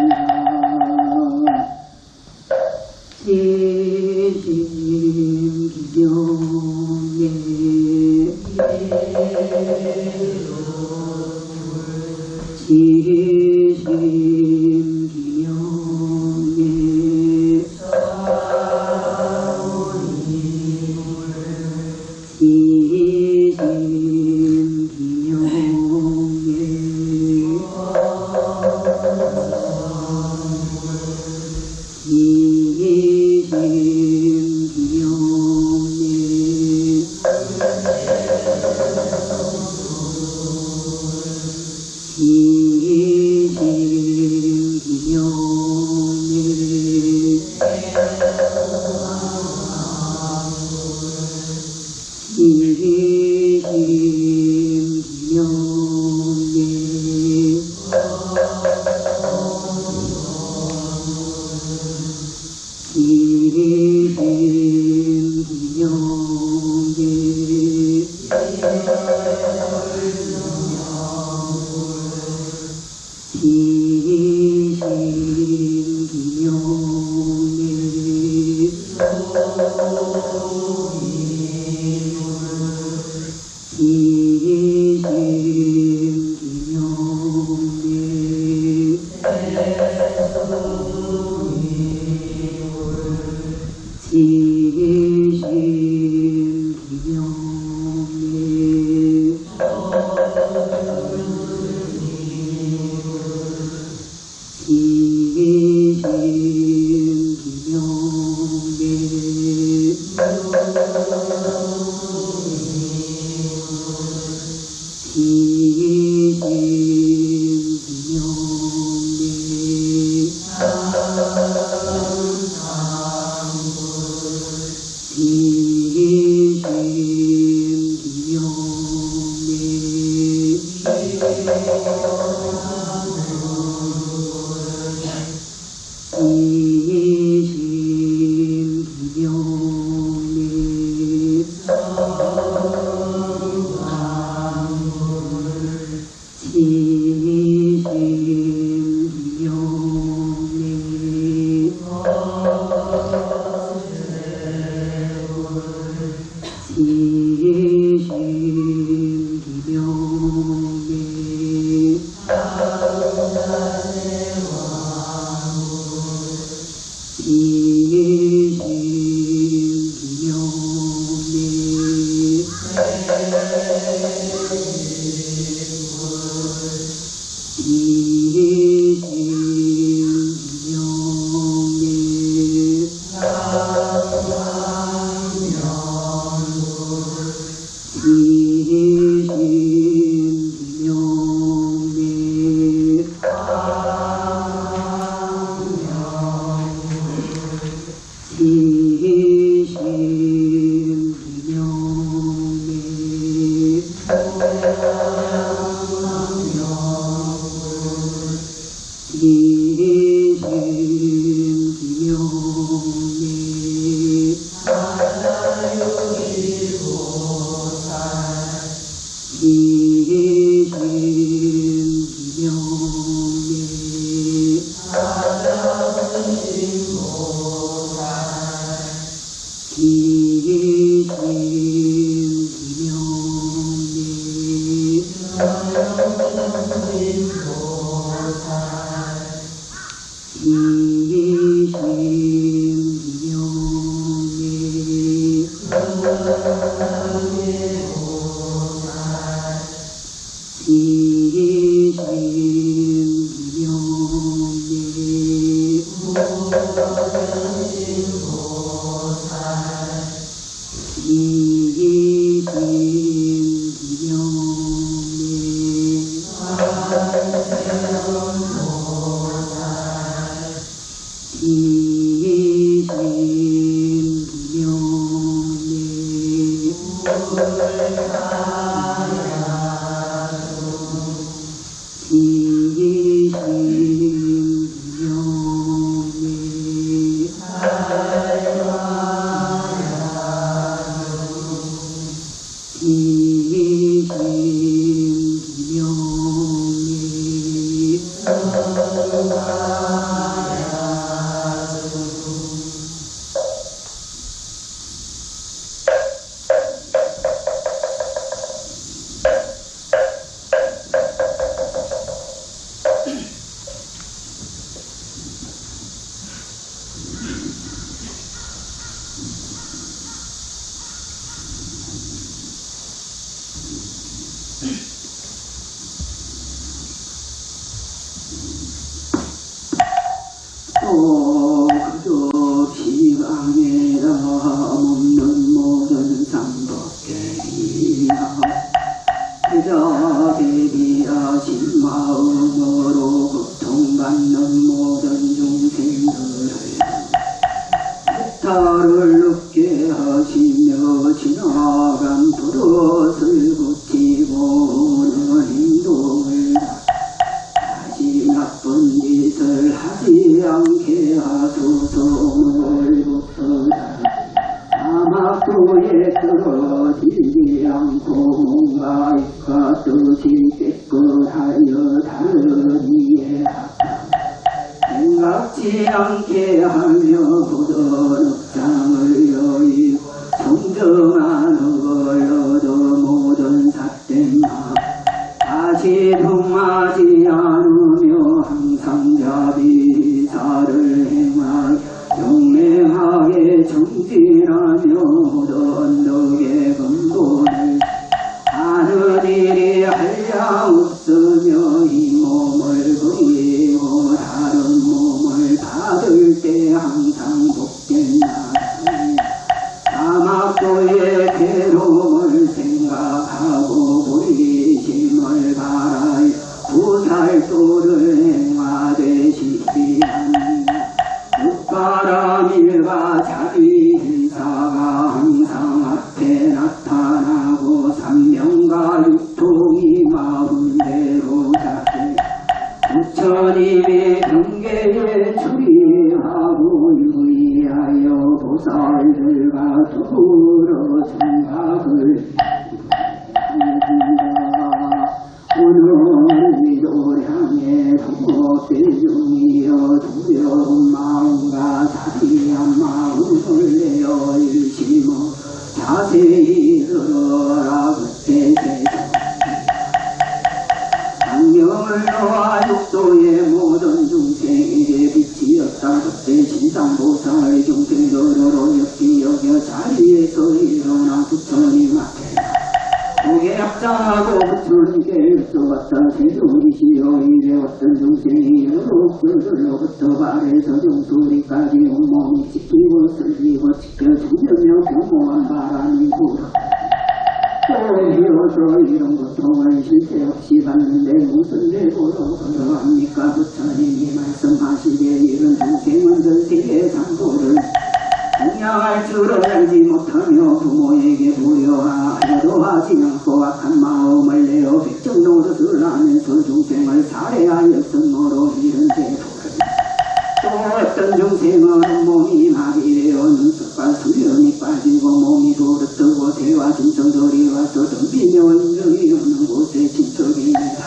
또 그저 비강에다 몸는 모든 삼법계리야 그저 대비하신 마음으로 고통받는 모든 중생들을 해탈을 늦게 하시며 지나간 버릇을 고치고 오는 행동을 다시 나쁜 짓을 하지 않게 하소서. 오늘부터 사막도에 떨어지지 않고 몸과 입과 뜻이 깨끗하여 다른 이에 생각지 않게 하며 굳은 옥상을 여의고 정정한 흙을 얻어 모든 삿된 마 다시 동하지 않으며 항상 자비사를 행하여 용맹하게 정진하며 언덕의 근본을 하는 일이 한량없으며 이 몸을 버리고 다른 몸을 받을 때 항상 복된다. 사막도의 괴로움을 생각하고 보리심을 바라여 부살도를 행하되시리하니 흙바람일과 자비사가 항상 앞에 나타나고 삼명과 육통이 마음대로 자게 부처님의 경계에 출입하고 유의하여 보살들과 더불어 생각을 한다. 오늘 위도량의 동업대중이여 두려운 마음과 자비한 마음을 내어 일심어 자세히 들어라. 그때 강령을 놓아 육도의 모든 중생에게 빛이었다. 그때 신상보살 중생들으로 엽기 여겨 자리에서 일어나 부처님 앞에 고개 합장하고 부처님께 여쭤봤다. 세존이시여 이래 어떤 중생이 여러분들로부터 발에서 종소리까지 온몸이 지키고 슬리고 지켜 주려며 교모한 바람이 불어 또 비로소 이런 고통을 실제 없이 받는데 무슨 대보로 그러합니까? 부처님이 말씀하시되 이런 중생은 전세의 상도를 공양할 줄을 알지 못하며 부모에게 부여하여도 하지 않고 악한 마음을 내어 백정 노릇을 하면서 중생을 살해하였으므로 이런 대보를 또 어떤 중생은 몸이 마비되어 눈썹과 수련이 빠지고 몸이 부르뜨고 새와 짐승들이 와서 덤비며 인정이 없는 곳에 진척입니다.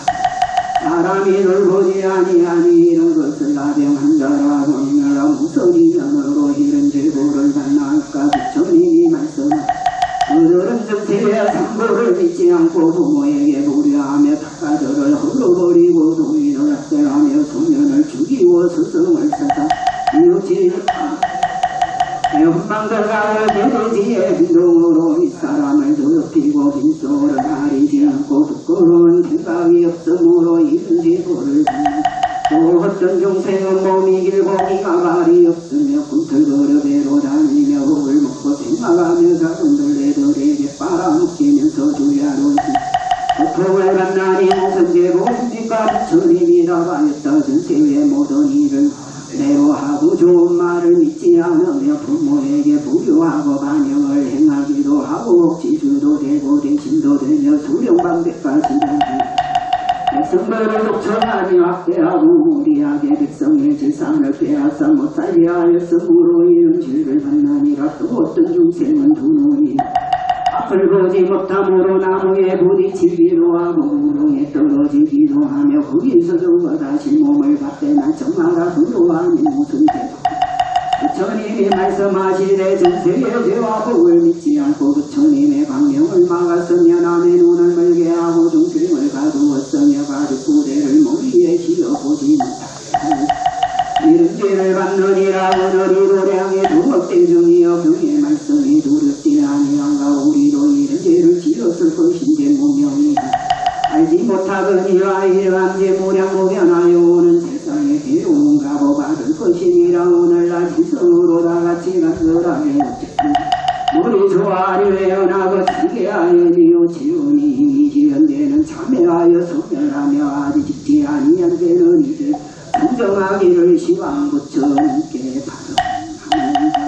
사람이 돌보지 아니하니 이런 것을 나병한 자라고 하느라 무슨 인연으로 이런 제보를 만날까? 부처님이 말씀하시되 그들은 전세의 상고를 믿지 않고 부모에게 불효하며 닭가저를 헐어버리고 동인을 학대하며 소년을 죽이고 스승을 써서 이웃이 흠방들과 대대지의 행동으로 윗사람을 더럽히고 빈소를 가리지 않고 부끄러운 생각이 없으므로 이런 제보를 받는 또 어떤 중생은 몸이 길고 기가 말이 없으며 꿈틀거려 배로 다니며 흙을 먹고 생각하며 사람들에게 빨아먹히면서 주야로 고통을 만나니 무슨 제보입니까? 부처님이라고 하였다. 전세의 모든 일을 내로하고 좋은 말을 믿지 않으며 부모에게 불효하고 반영을 행하기도 하고 억지주도 되고 대신도 되며 수령방백까지 백성들을 독청하며 학대하고 무리하게 백성의 재산을 빼앗아 못살게 하였으므로 이런 죄를 받나니라. 또 어떤 중생은 두 놈이 앞을 보지 못함으로 나무에 부딪히기도 하고 무릉에 떨어지기도 하며 거기서 죽어 다시 몸을 받대나 정마가 불효하니 무슨 죄도 부처님이 말씀하시되 전세의 죄와 복을 믿지 않고 부처님의 광명을 막았으며 남의 눈을 멀게 하고 중생을 가두었으며 가죽 부대를 머리에 씌어보지 못하게 이런 죄를 받느니라. 오늘 이도량의 두억대중이여 병의 말씀이 두렵지 아니한가. 우리도 이런 죄를 지었을 것인데 무명이 알지 못하거니와 일감지 모량모변하여 오는 세상에 괴로운가 보받을 것이니라. 오늘날 지성으로 다같이 간절하게 우리 조화를 외어나고 지게하여니요 지음이 힘이 지연되는 참회하여 성멸하며 아직 짓지 아니한 데는 이제 정정하기를 시황부처 함께 바라옵나이다.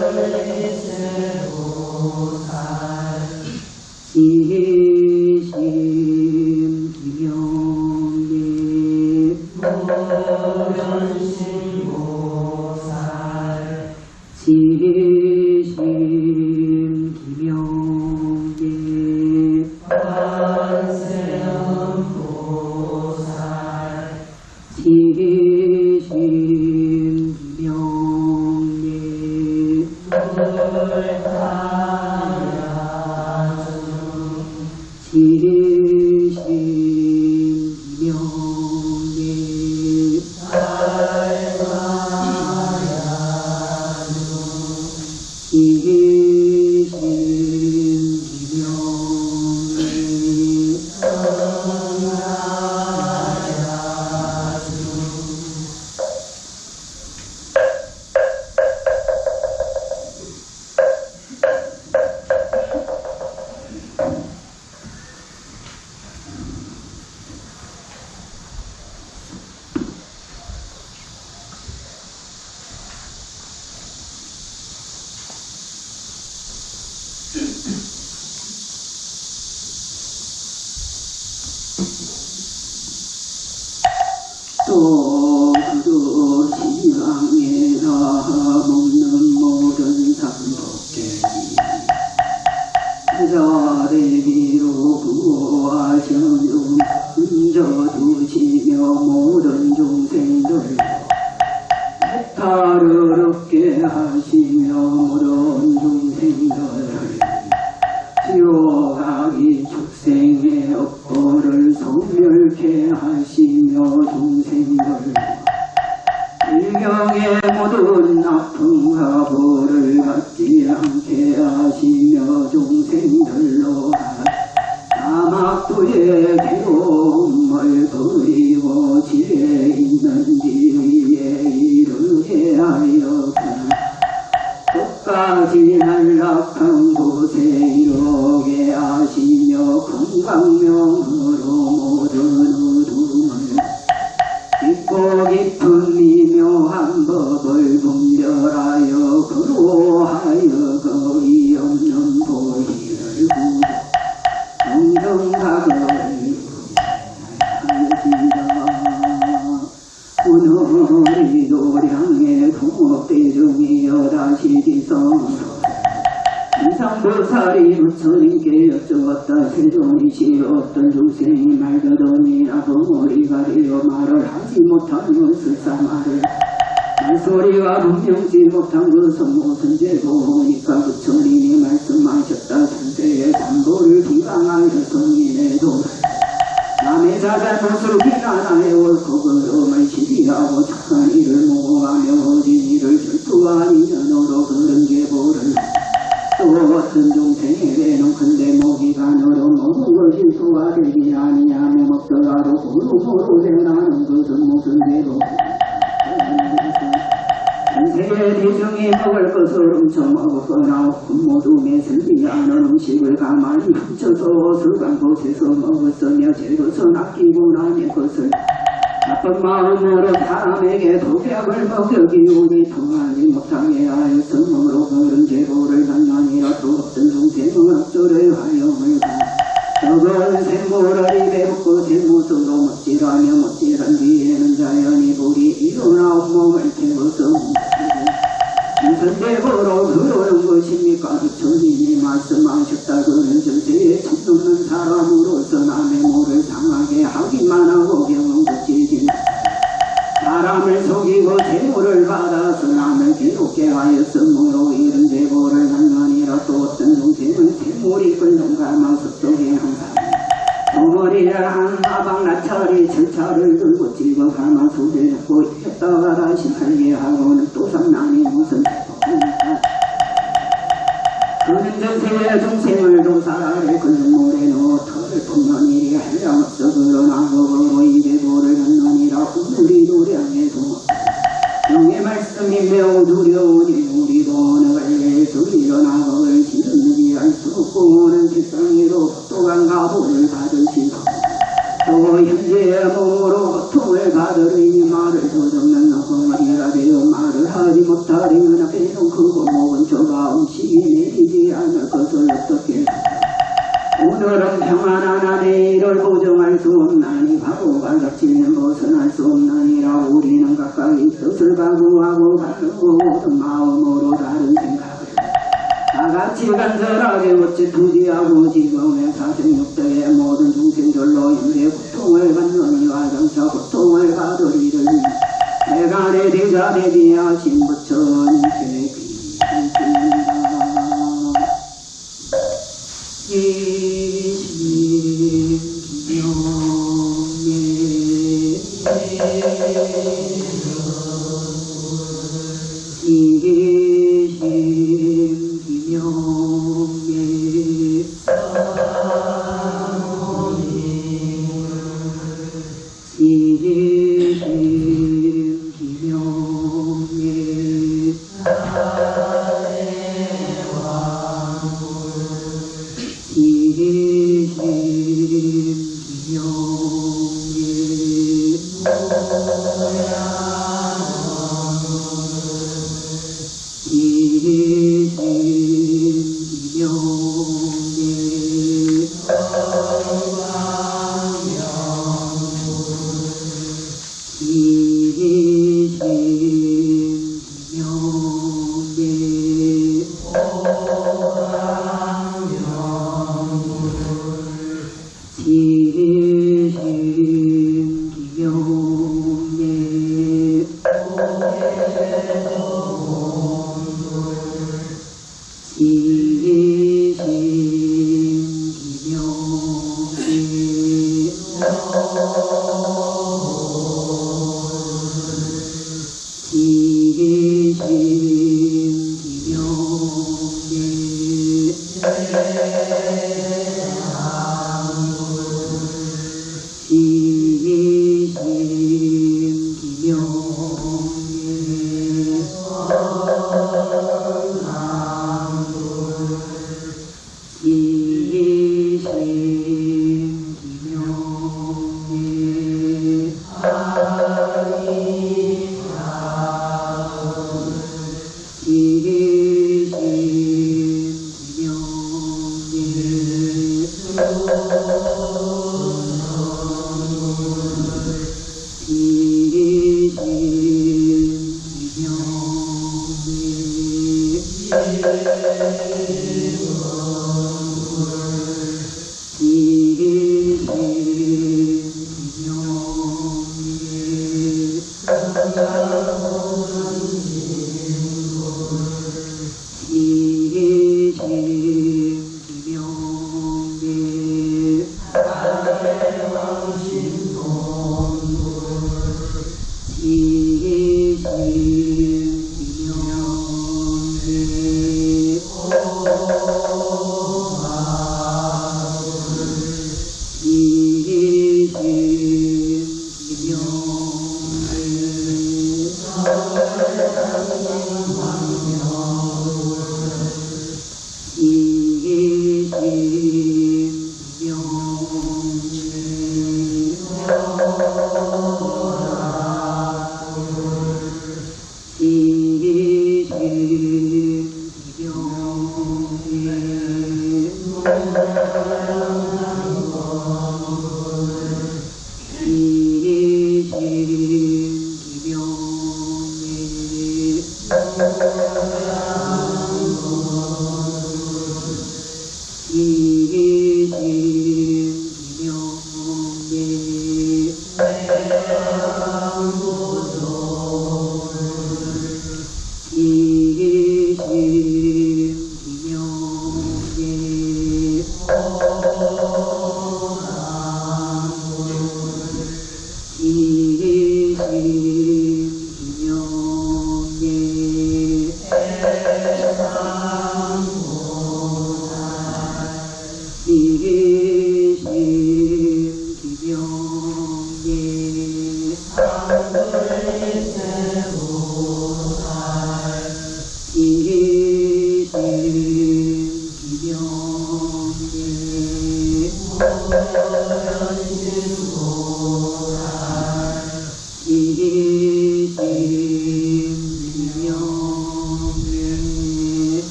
이심 기명예 지심 기명예 지심 기명예 지심 기명예 지심 또 그도 지방에서 먹는 모든 삼복개니 자대비로 구와 정중 은저두시며 모든 중생들 해탈을 얻게 하시며 모든 중생들 지옥하기 축생의 업보를 소멸케 하시며 중생들 일경의 모든 아픔과 보를 받지 않게 하시며 중생들로 사막도의 괴로움을 버리고 지혜 있는 지위에 이르게 하여 끝까지 안락한 곳에 이르게 하시며 건강명으로 모든 어둠을 깊고 깊은 미묘한 법을 분별하여 그로하여 거의 없는 보리를 구도 정정하걸 하여지라. 오늘이 도량의 동업대중이여 다시 지성으로 인상보살이 부처님께 여쭈었다. 세존이시 어떤 중생이 말더더니 아버머리가 되어 말을 하지 못한 것을 사말을 말소리가 분명지 못한 것은 무슨 죄고니까 부처님이 말씀하셨다. 천세의 담보를 비방하여 성인의 도를 남의 자잘못을 비난하여 옳고 그름을 시비하고 착한 일을 모호하며 어진 일을 절투한 인연으로 그런 계보를 또 어떤 중생에게는 큰데 모기가 너로 모든 것이 소화되지 아니하며 먹더라도 고루고루 되나는 것은 무슨 죄로 전세의 대중이 먹을 것을 훔쳐먹었거나 모둠에 슬지 않은 음식을 가만히 훔쳐서 어슬간 곳에서 먹었으며 죄로선 아끼고 남의 것을 나쁜 마음으로 사람에게 독약을 먹여 기운이 통하지 못하게 하였으므로 그런 죄고를 당하니라. 또 어떤 중생은 억조를 하여물고 적은 샘물을 입에 붓고 샘무으로 못질하며 못질한 뒤에는 자연히 불이 일어나 온몸을 태워서 무슨 죄고로 그러는 것입니까? 부처님이 말씀하셨다. 그는 전세에 짓없는 사람으로서 남의 모를 당하게 하기만 하고 병은 고치지 사람을 속이고 재물을 받아서 남을 괴롭게 하였으므로 이런 죄고를 당하니라. 또 어떤 중생은 재물이 끌는 가마 섭속에 항상 덩어리를 한 하방 나찰이 철차를 들고 찍어 가마 속에 넣고 했다가 다시 살게 하고는 또 상난이 무슨 그는 전세의 중생을 도사를 끓는 물에 넣어 털을 뿜는 일이 한량없어 그러나 그거로 이 죄고를 당하니라. 우리 도량에서 영의 말씀이 매우 두려우니 우리도 오늘 일어나 그걸 지는지 알 수 없고 오는 세상으로 또한 가보를 받으시고 또 현재의 몸으로 고통을 받으리니 말을 조정면 허물이라 되어 말을 하지 못하리면 배는 크고 목은 좁아 음식이 내리지 않을 것을 어떻게 오늘은 평안하나 내일을 보정할 수 없나니 바보가 닥치면 벗어날 수 없나니라. 우리는 가까이 뜻을 각오하고 가는 모든 마음으로 다른 생각을 다같이 간절하게 어찌 투지하고 지금의 사생육대의 모든 중생들로 인해 고통을 받는 이와 장차 고통을 받으리를 내가 내 대자 대비하신 부처님 계기하십니다. 이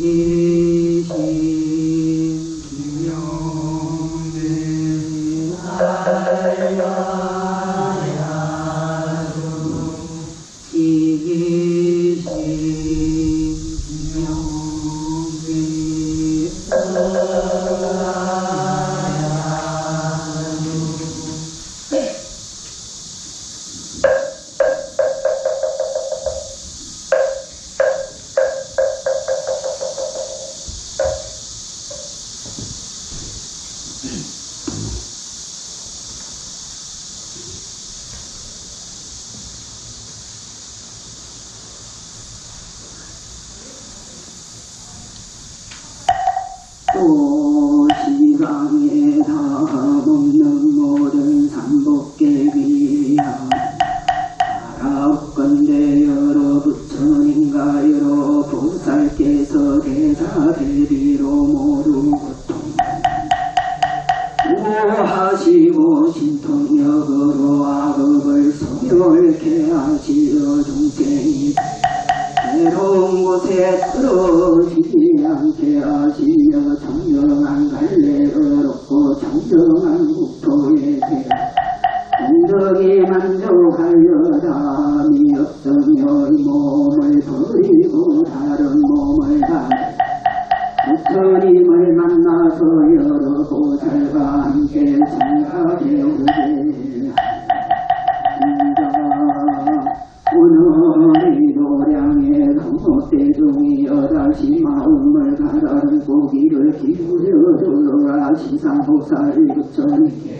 이심 기명대 살려야수 이심 기명대 또 시강에 다 먹는 모든 삼복개비야 알아건대 여러 부처님과 여러 보살께서 대자대비로 모두 고통 우하시고 신통력으로 악업을 소멸케 하시어 중생이 외로운 곳에 떨어지지 않게 하시며 정정한 갈래를 얻고 정정한 국토에 대해 온전히 만족하려다 미없으며 몸을 버리고 다른 몸을 가게 부처님을 만나서 여러 보살과 함께 생각해 오게 오늘이 도량의 성모대중이 여다시 마음을 가다듬고 귀를 기울여 들어라 시상보살 부처님께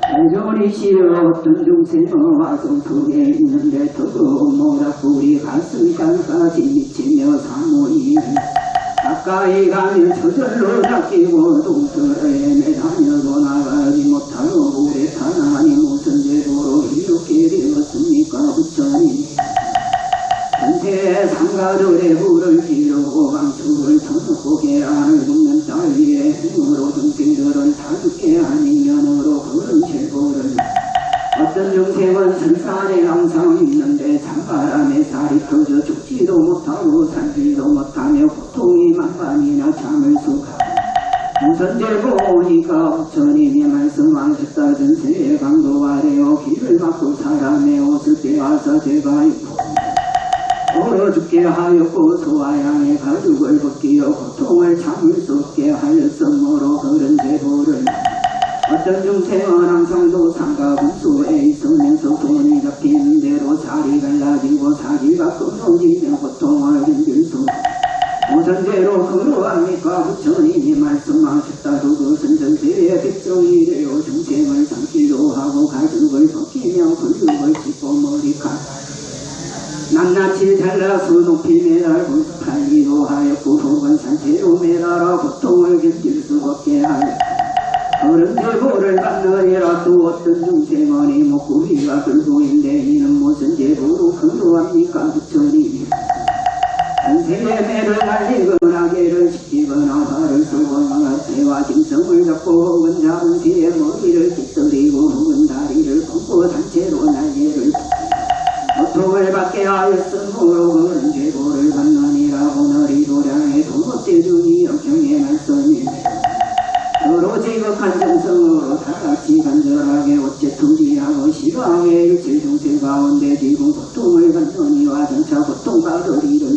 대전이시여 어떤 중생은 와성통에 있는데 뜨거운 모닥불이 가슴장까지 미치며 사모이 가까이 가면 저절로 낚이고 동서에 매다녀도 나가지 못하고 우리 하나님 무슨 죄로 이렇게 되었습니까 부처님 전체 상가들의 불을 지르고 방수를 쳐놓고 안을 굽는 따위의 행으로 중생들을 다죽게 하는 면으로 그런 죄고를 어떤 중생은 선산에 항상 있는데 찬바람에 살이 터져 죽지도 못하고 살지도 못하며 고통이 만반이나 잠을 수가 무슨 죄고 오니까 부처님이 말씀하셨다 전세의 강도 아래요 길을 막고 사람의 옷을 빼앗아 제가 입고 얼어 죽게 하였고 소아양의 가죽을 벗기어 고통을 참을 수 없게 하였으므로 그런 죄고를 어떤 중생은 항상도 상가 분수에 있으면서 손이 잡히는 대로 살이 갈라지고 사기가 끊어지며 고통을 견딜 수 무슨 죄로 그러합니까 부처님이 말씀하셨다 그것은 전세의 백성이 되어 중생을 삼키도 하고 가죽을 벗기며 근육을 찢고 머리카락 낱낱이 잘라서 높이 매달고 팔기도 하였고 혹은 산채로 매달아 고통을 견딜 수 없게 하였고 그런 제보를 받느니라 또 어떤 중생은 이 목구리가 불구인데 이는 무슨 제보로 그러합니까 부처님이 전세의 매를 날리거나 개를 지키거나 화를 쏘거나 새와 짐승을 잡고 혹은 잡은 뒤에 머리를 깃들이고 혹은 다리를 꺾고 산채로 날개를 고통을 받게 하였으므로 그런 제보를 받느니라 오늘이 도량의 도목대중이 역경의 말씀이 서로 지극한 정성으로 다같이 간절하게 어째 투지하고 시방의 일체 중생 가운데 지금 고통을 받느니와 전차 고통받으리를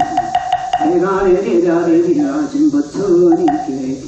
대간의 대자를 비하신 부처님께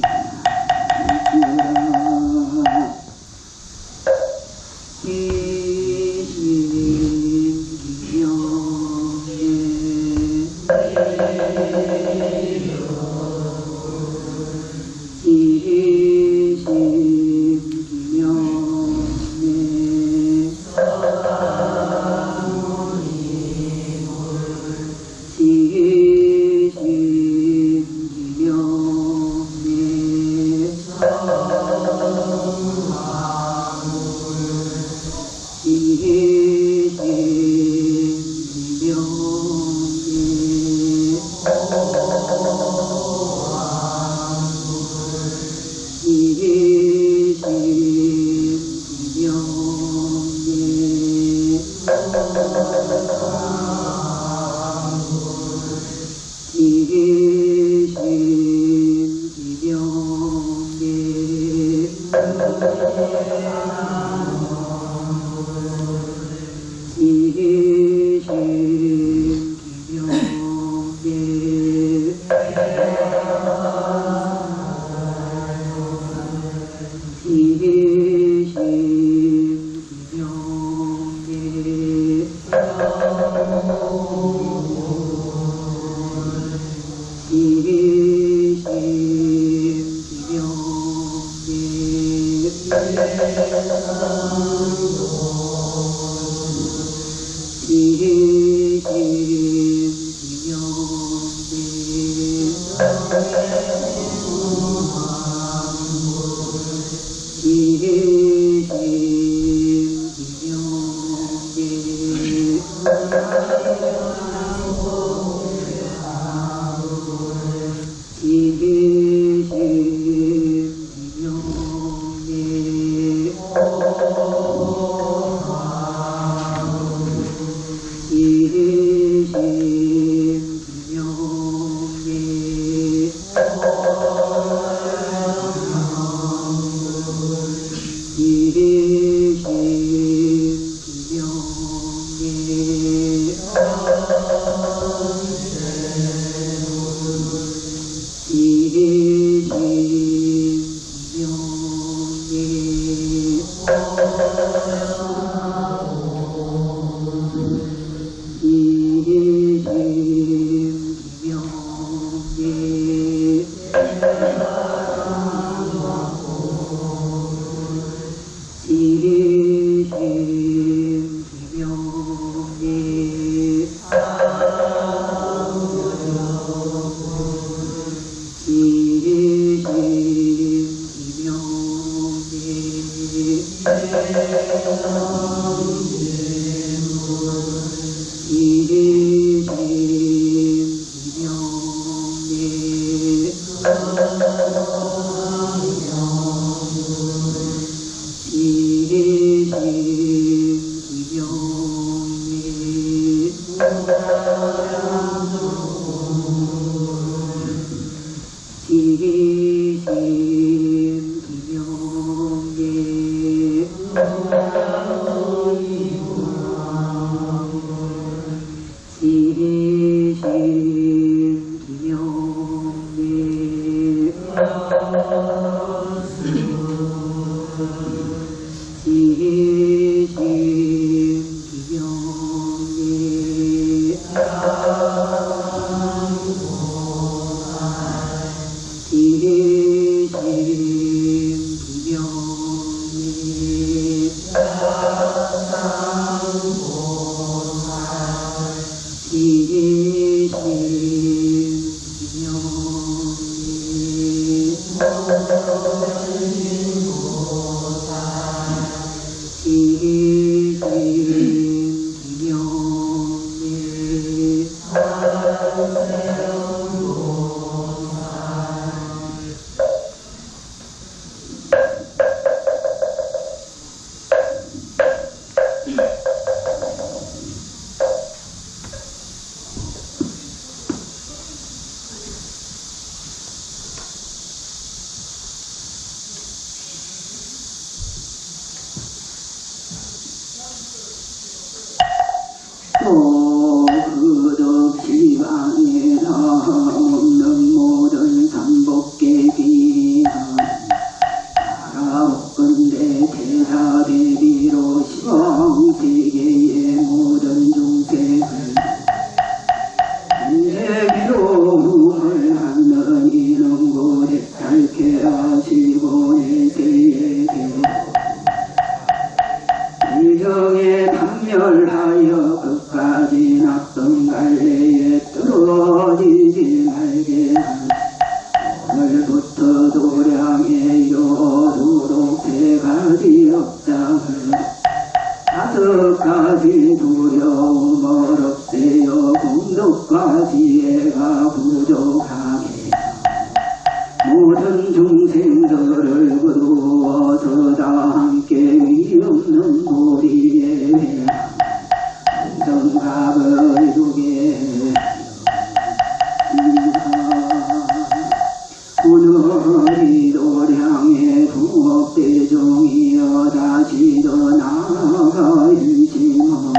대종이여 다시도 나가 일심하고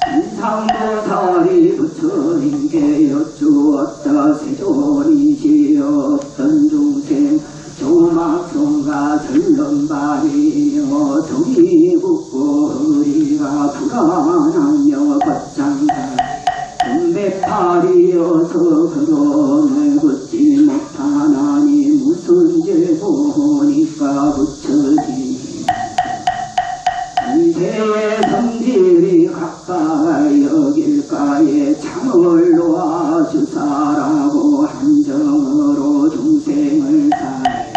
인상보살이 부처님께 여쭈었다. 세존이시었던 중생 조막송가 설렁발이며 등이 붓고 허리가 불안하며 걷장다. 금배팔이어서 그럼을 걷지 못하나니 무슨 죄 보니까 부처지. 인세의 성질이 가까이 여길까에 참을 놓아주사라고 한정으로 중생을 사해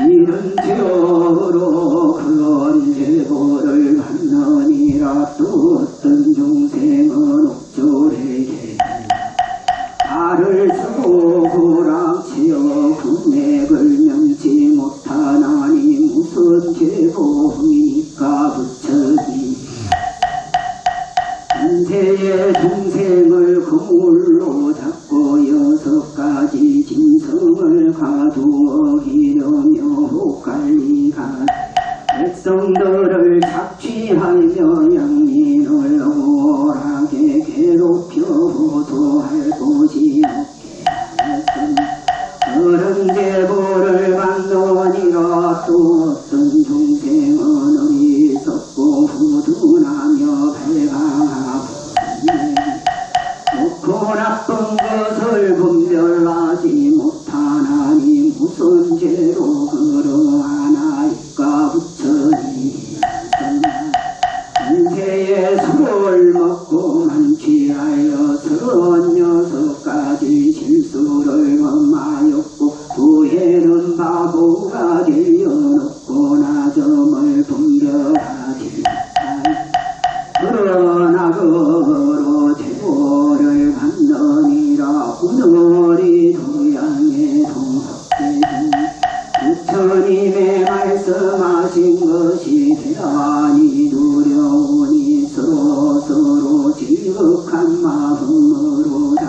이른 죄로 그런 죄보를 받느니라. 또 어떤 중생은 옥졸에게 발을 쓰고 고랑치어 군맥을 명치 못하나니 무슨 죄보니까 부처지. 한세의 중생을 그물로 잡고 6가지 진성을 가두어 기려며 혹갈리가 백성들을 착취하며 양민을 오라게 괴롭혀 호소할 곳이 없게 하였음. 그런 제보를 받노니라. 또 어떤 중생은 어리석고 후둔하며 발광하고 좋고 나쁜 것을 분별하지 못하나니 무슨 죄로 그러하나이까 부처니. 인세의 술을 먹고 만취하여 36가지 실수를 범하였고 후에는 바보가 되어놓고 나점을 분별하지. 그러나 그로 죄보를 받느니라. 오늘이 동양의 동석대중 부처님의 말씀하신 것이 대단히 두려우니 서로 지극한 마음으로다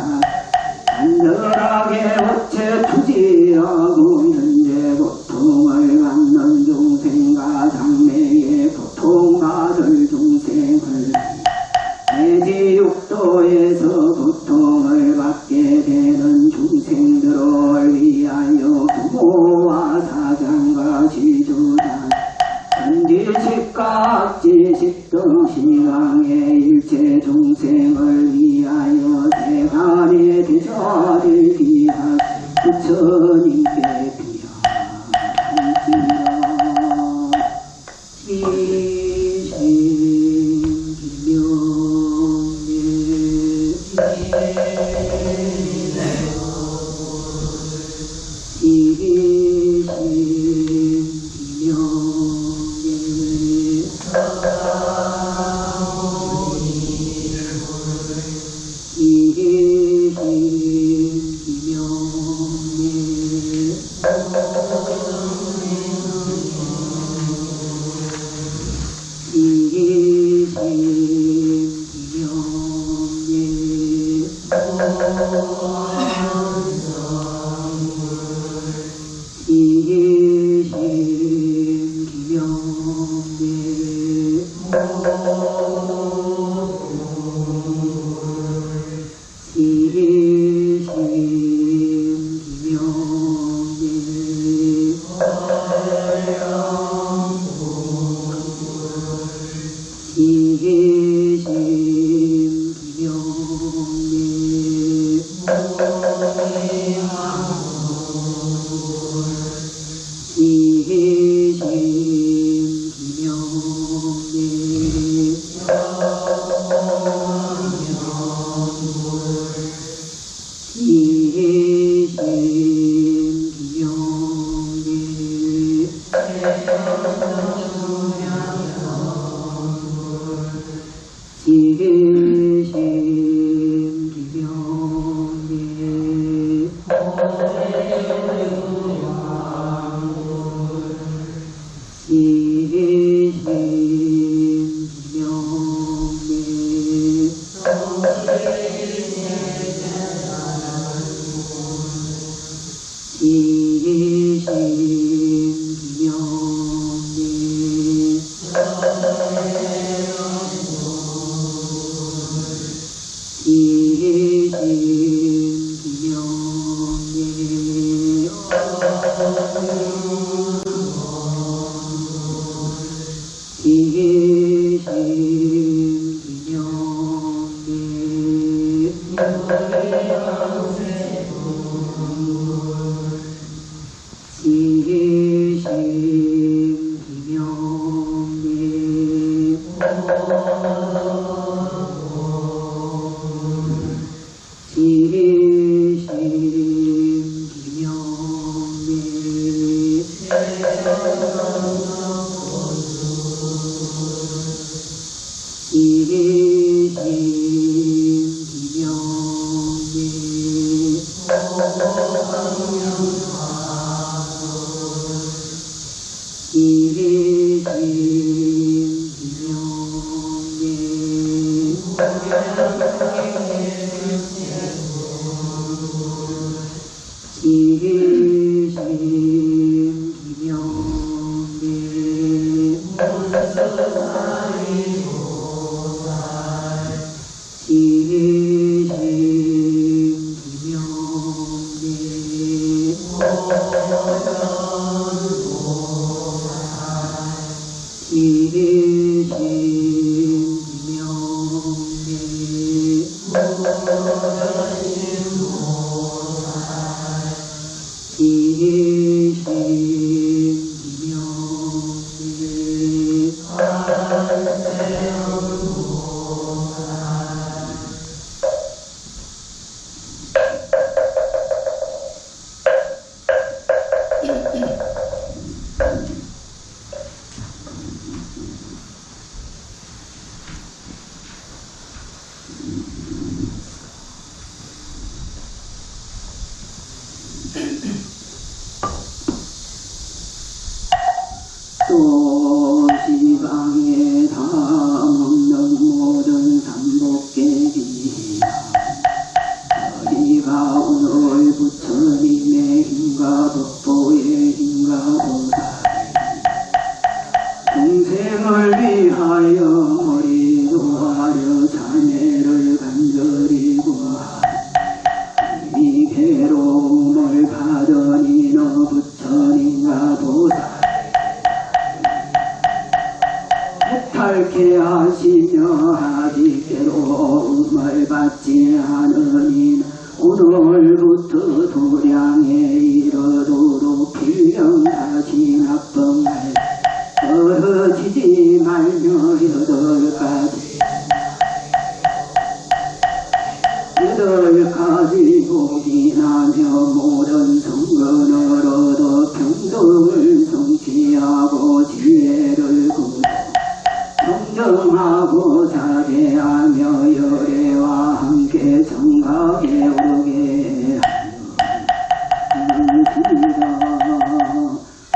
간절하게 어째 투지하고 현재 고통을 받는 중생과 장래의 고통받을 중생을 대지육도에서 고통을 받게 되는 중생들을 위하여 부모와 사장과 지주단 천지식과 악지식 등 시강의 일체 중생을 위하여 대간의 대자를 비할 부처님께 또 지방에 담없는 모든 삼복계기 어디가 오늘 부처님의 힘과 법보의 힘과 보살 동생을 위하여 머리 놓아려 자네를 간절히 구하리 이 괴로움을 받으니 너 부처님과 보살 해탈케 하시며 아직 괴로움을 받지 않으니 오늘부터 도량에 이르도록 필경하신 합병할 떨어지지 말며 여덟 가지 복이 나며 모든 성근을 얻어 평등을 성취하고 지혜를 구해 정정하고 자제하며 열애와 함께 정각에 오르게 하였습니다.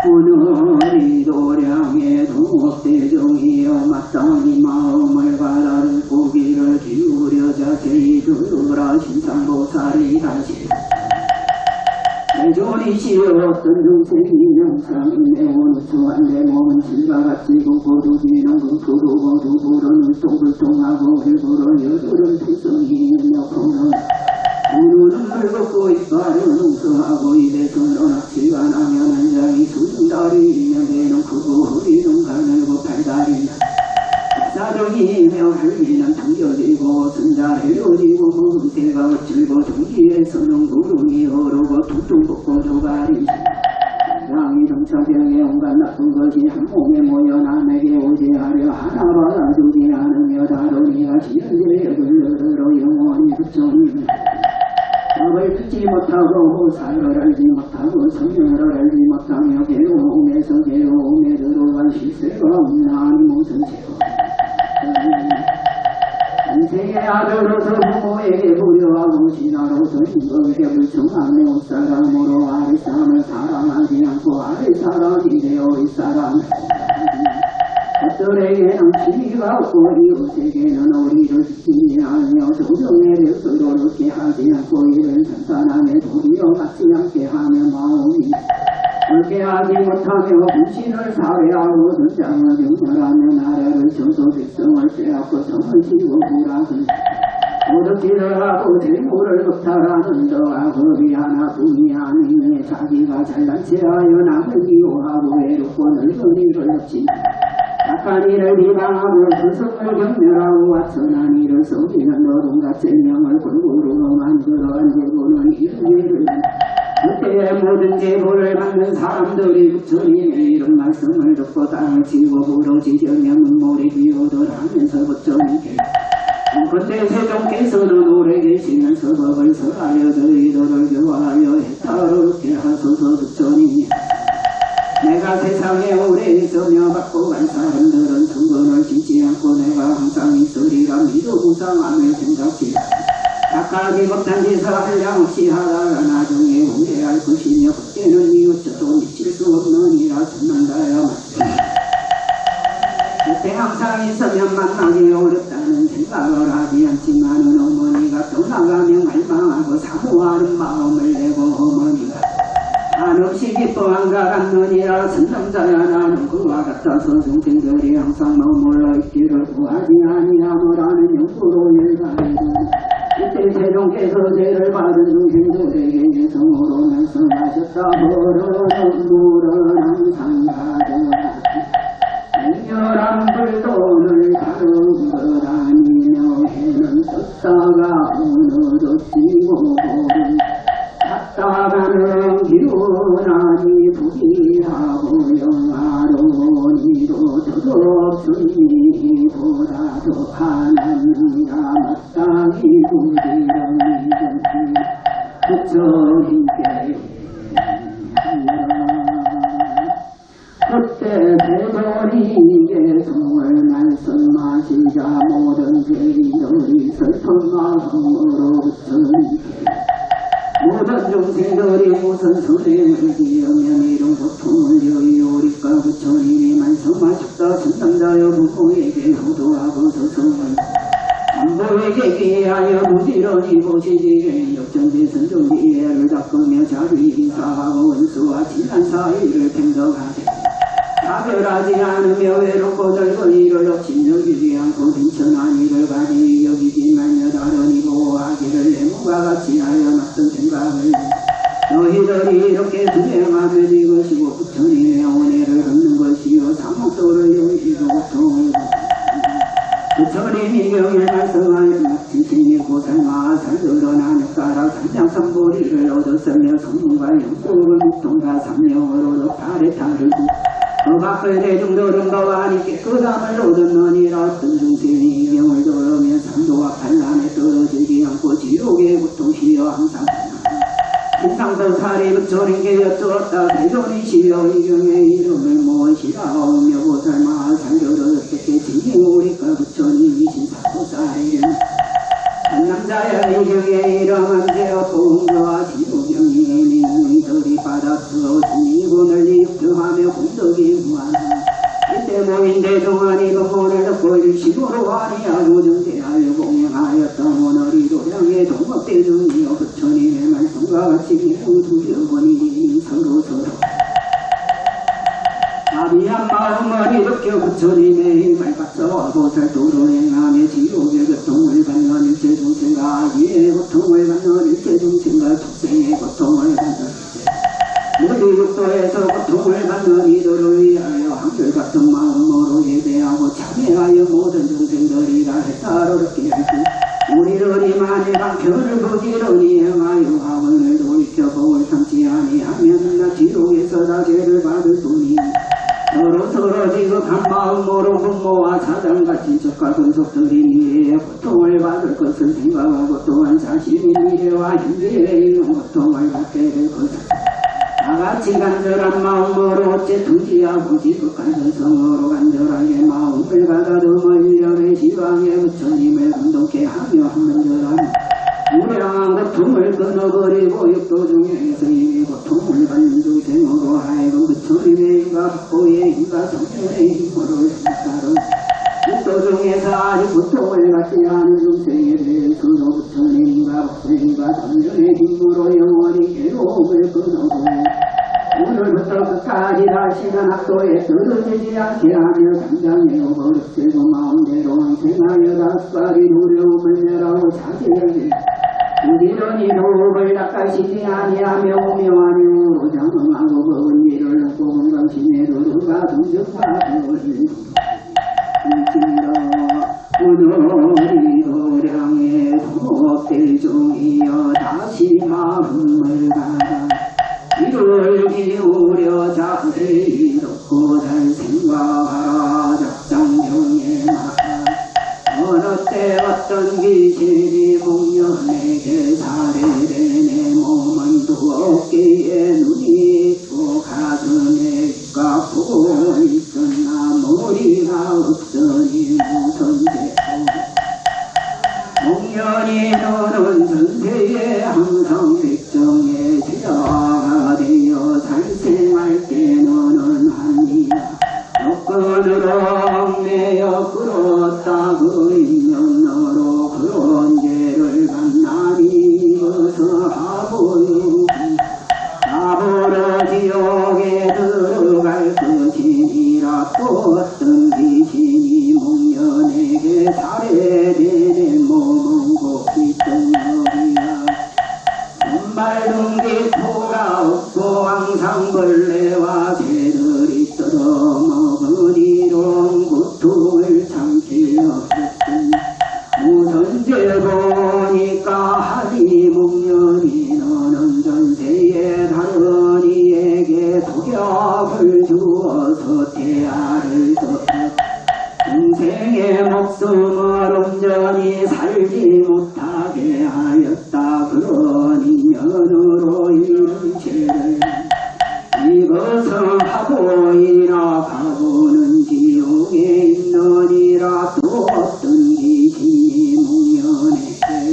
오늘 이 도량의 동업대종이여 마땅히 마음을 바라는 고기를 기울여 자세히 들으라 신상보살이 다시 대존이시여 어떤 중생이 영상이 내온 우수한 내 몸은 질과 같이 고도지는 금푸르고 두부는 울통불통하고 일부러 여드름 필성이 있며 풍선 눈은 붉고 이빨은 웅성하고 입에서는 악취가 나면 한장이 수중다리이며 배는 크고 허리는 가늘고 팔다리는 사정이며 할미는 당겨지고 선잘 헤어지고 몸새가 어질고 종기에서는 구름이 흐르고 퉁퉁 붓고 조가리 양이 정차병에 온갖 나쁜 것이 한 몸에 모여 남에게 오게 하려 하나 받아주지 않으며 다루니가 지연제에 걸려들어 영원히 부처님 법을 듣지 못하고 사를 알지 못하고 성령을 알지 못하며 괴로움에서 괴로움에 들어간 실세가 없나니 몽선체고 인생의 아들로서 부모에게 불효하고 신하로서 인격에게 불충하며 옷사람으로 아랫사람을 사랑하지 않고 아랫사람이 되어 윗사람 것들에게는 취미가 없고 이웃에게는 어리를 지키지 않으며 조정의 력서로 얻게 하지 않고 이를 산산함에 도리어 맞지 않게 하며 마음이 옳게 하지 못하며 불신을 사회하고 전장을 경멸하며 나라를 저도 백성을 빼앗고 성을 지고 불악을 도둑질을 하고 재물을 겁탈하는 너와 법이 하나뿐이 아니네 자기가 잘난 체하여 남을 미워하고 외롭고 늙은 이를 없지 악한 일을 비방하고 불성을 경멸하고 와천한 일을 속이는 노동과 쟁명을 골고루 만들어 앉고는 이를 그때의 모든 제보를 받는 사람들이 부처님의 이런 말씀을 듣고 땅을 치고 부러지려며 눈물이 비오듯 하면서 부처님께 그때 세종께서는 오래 계시면서 법을 설하여 저희들을 교화하여 해탈하게 하소서 부처님이 내가 세상에 오래 있으며 받고 간 사람들은 성근을 짓지 않고 내가 항상 있으리라 믿어 무상함을 생각해 착하게 못한 짓을 한량없이 하다가 나중에 후회할 것이며 그때는 이웃저도 미칠 수 없느니라 듣는다야 그때 항상 있으면 만나기 어렵다는 생각을 하지 않지만은 어머니가 떠나가며 갈망하고 사모하는 마음을 내고 어머니가 한없이 기뻐한가 같느니라 선남자야 나는 그와 같아서 중생들이 항상 머물러 있기를 구하지 아니하노라는 연구로 열가이다 그때 세종께서 죄를 받은 중생들에게 성으로 말씀하셨다. 벌어는 물은 항상 가져가시 맹렬한 불돈을 다룬 것 아니며 해는 떴다가 어느덧 지고 보름 갔다가는 기운하니 부귀하고 영화로니도 더없으니 보다 더하나니가 마땅히 부지런히 부처님께 그때 대전이게 성을 말씀하시자 모든 죄인들이 슬픈 마음으로 부처님께 모든 중생들이 무슨 선행을 지으면 이런 고통을 여의오리까 부처님이 말씀하셨다. 천상자여 부모에게 효도하고 서성을 안보에게 기하여 부지런히 보시지 역전지 선정지 애를 닦으며 자비 인사하고 원수와 친한 사이를 팽덕하세 차별하지 않으며 외롭고 늙은 이를 없인 여기지 않고 빈천한 이를 가지 여기지 말며 다른 보호하기를 해무가 같이 하여 맞던 생각을 너희들이 이렇게 수행하며 이것이고 부처님의 은혜를 얻는 것이요 사목도를 여기시고 고통을 부처님이 명일 말씀하여 마친 생일 고살마 살들어 나녁가라 산장삼보리를 얻었으며 성문과 영국을 묵통과 삼령으로 달에 달을 그 밖의 대중들은 거하니 깨끗함을 얻었느니라. 어떤 중생이 명을 들으며 산도와 반란에 떨어지지 않고 지옥의 고통시여 항상 신상도 살이 부처님께 여쭈었다. 대존이시여 이경의 이름을 무엇이라오며 보살마 살들어 어떻게 진행오리까 부처님이신 사도사에 남자야 이경의 이름은 되었고 응도와 지도경이 너희들이 받았어 이군을 입증하며 공덕이 무한하다. 이때 모인 대중하니 법문을 듣고 일심으로 아니하고 정대하여 공행하였던 오늘이 도량의 동업대중이여 부처님의 말씀과 같이 기쁘두려보니 서로 아비한 마음을 일으켜 부처님의 힘을 받서 보살도로 행하며 지옥의 고통을 받는 일체중생과 이의 고통을 받는 일체중생과 축생의 고통을 받는 모두 육도에서 고통을 받는 이들을 위하여 한결같은 마음으로 예배하고 참회하여 모든 중생들이 다 해탈하게 하고 우리를 이만의 방편을 부지런히 행하여 화원을 돌이켜 복을 삼지 아니하면 나 지옥에서 다 죄를 받을 뿐이 서로 지극한 마음으로 부모와 사장같이 적과 근속들이 미래의 고통을 받을 것을 생각하고 또한 자신이 미래와 현재에 있는 고통을 받게 될 것을 다같이 간절한 마음으로 어째 등지하고 지극한 전성으로 간절하게 마음을 가다듬어 일념의 지방에 부처님을 감동케 하며 한번절하며 무량한 고통을 끊어버리고 육도 중에서 이미 고통을 받는 중생으로 하여금 부처님의 힘과 복보의 힘과 성령의 힘으로 따른 육도 중에서 아직 고통을 받지 않은 중생에 대해서도 부처님과 복보의 힘과 성령의 힘으로 영원히 괴로움을 끊어버리고 오늘부터 끝까지 다시는 학도에 떨어지지 않게 하며 당장에 버릇되고 마음대로 행하여 다스가리 두려움을 내라고 자제하게 부지런히 도업을 닦아시지 아니하며 오묘한 이유로 장엄하고 먹은 일을 얻고 건강심에 도루가 등적하고 오늘이 도량의 도업대중이여 다시 마음을 가라 이를 기울여 자세히 놓고 잘 생각하라 작장경에 맞아 어느 때 어떤 귀신이 목련에게 살해되네 몸은 두껍기에 눈이 있고 가슴에 깎고 있었나 머리가 없으니 무슨 죄고 목련이 너는 전세에 항상 백정에 지어가 되어 살생할 때 너는 하니라 여건으로 얽매여 끌었다 그 인연 너로 그런 죄를 만나니 어서 하보요 하보러 지옥에 들어갈 것이니라 또 어떤 귀신이 목련에게 살해되는 몸은 곱기 뜬 말둥기 소가 없고 항상 벌레와 새들이 뜯어먹으니론 고통을 참지 없었음. 우선제 보니까 하니 목련이 너는 전세에 다른 이에게 독약을 주어서 태아를 떴다. 동생의 목숨을 온전히 살지 못하게 하였다. 그러니 년으로 이른 죄를 이것은 하고이나 가보는 지옥에 있느니라. 또 어떤 귀신이 목련에게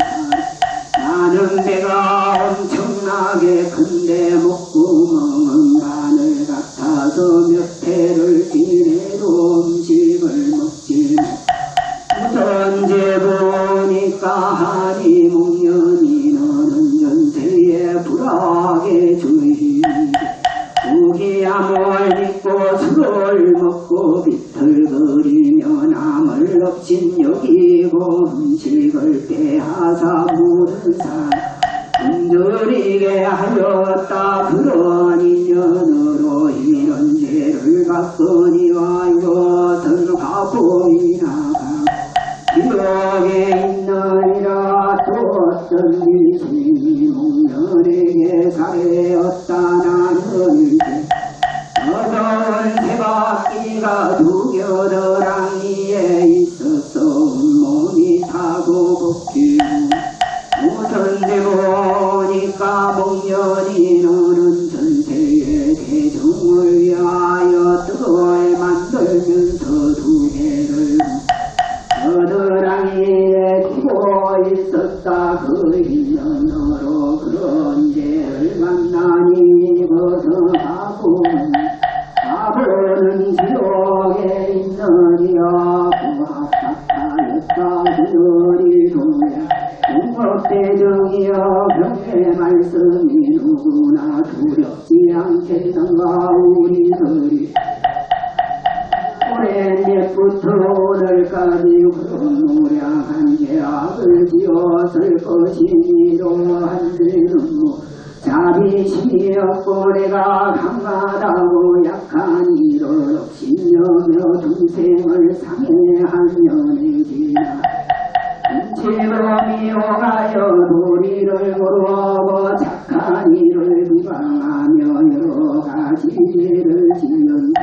나는 배가 엄청나게 큰데 목구멍은 바늘 같아서 몇 해를 지내도 음식을 먹지 무전제 보니까 하니 목련이 너는 전세에 불악의 주인이 우기야물 믿고 술을 먹고 비틀거리며 남을 없인 여기고 음식을 빼앗아 모든 사 굶주리게 하였다. 그러니 년으로 이런 죄를 갚으니와 이것은 가보이나가 기억에 있느니라. 또 어떤 귀신이 목련에게 살해였다. 나는 일제 어두운 새바퀴가 두 겨드랑이에 있었어. 온몸이 타고 볶이고 우선제 보니까 목련이 너는 전세의 대중을 위하여 떡을 만들면서 두 개를 겨드랑이에 두고 있었다. 그 인연으로 그런 죄를 만나니 벗어가고 아버는 지옥에 있느니라. 부합하였다. 그들이 동야 공법대정이여 병의 말씀이 누구나 두렵지 않겠는가. 우리들이 오랜 옛부터 오늘까지 그런 무량한 죄악을 지었을 것이니로 한지는 자비심이 없고 내가 강하다고 약한 이를 업신여며 중생을 상해한 연행지나 음침으로 미워가여 도리를 고르고 착한 이를 비방하며 여러가지 죄를 지은다.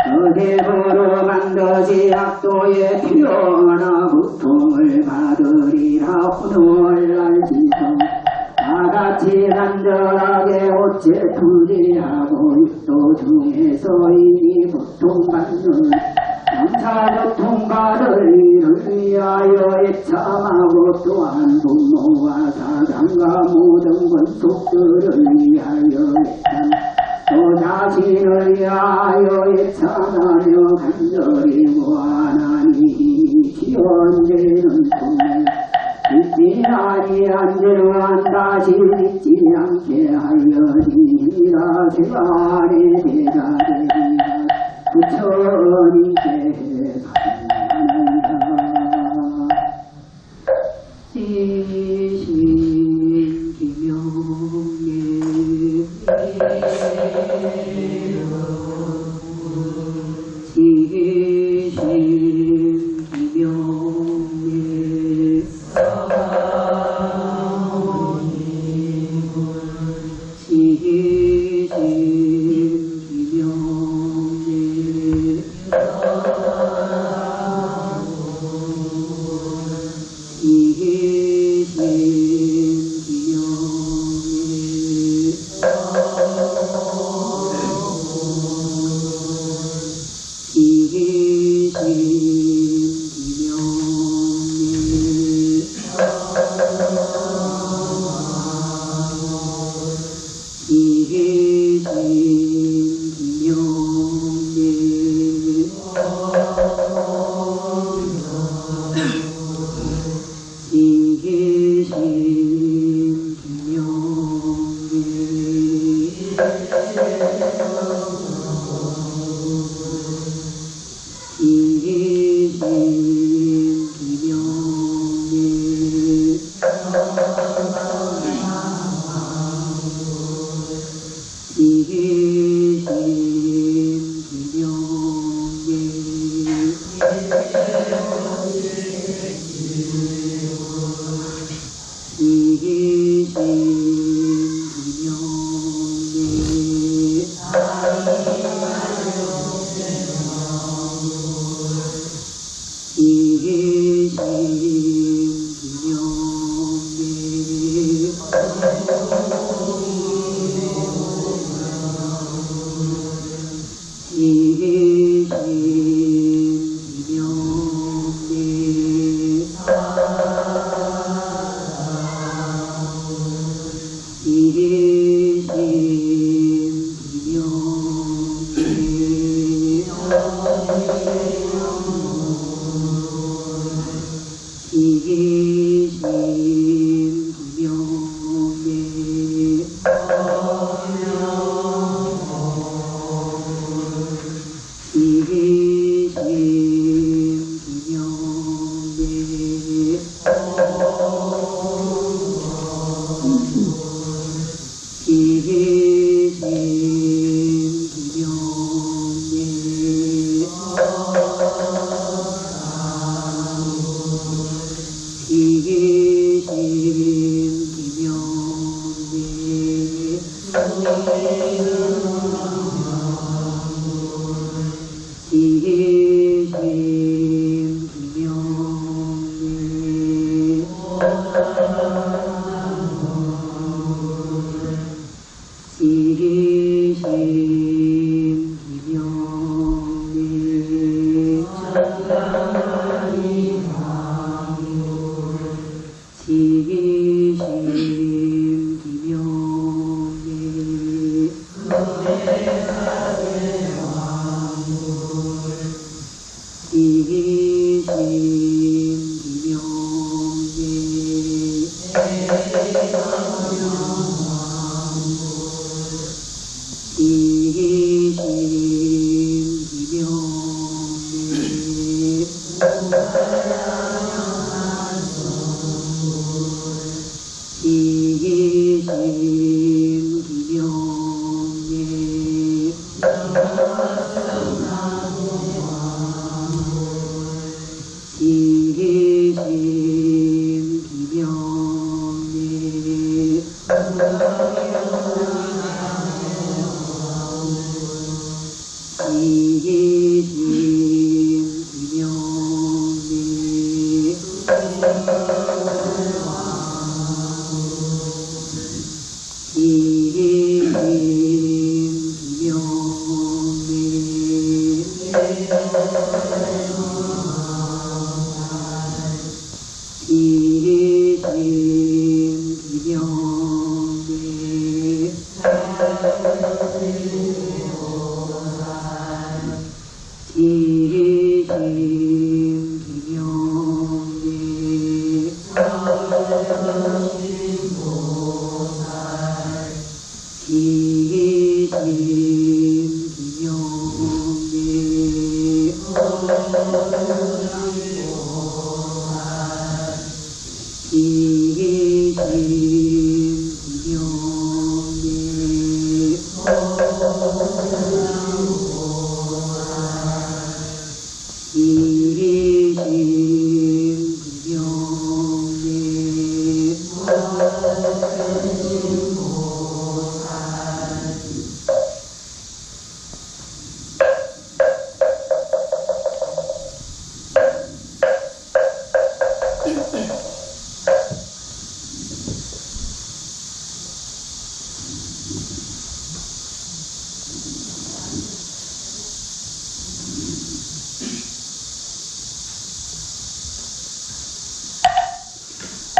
거대부로 반드시 악도에 필요나 고통을 받으리라. 오늘 알지도 다같이 간절하게 어째 투지하고 육도 중에서 이미 고통받는 영차 고통받을 일을 위하여 애참하고 또한 부모와 사장과 모든 권속들을 위하여 애참 또 자신을 위하여 애참하며 간절히 구하나니 지연되는 통에 믿지 아니한 죄는 다시 믿지 않게 하려니라. 제발의 대가되리라. 부처님께 감사합니다.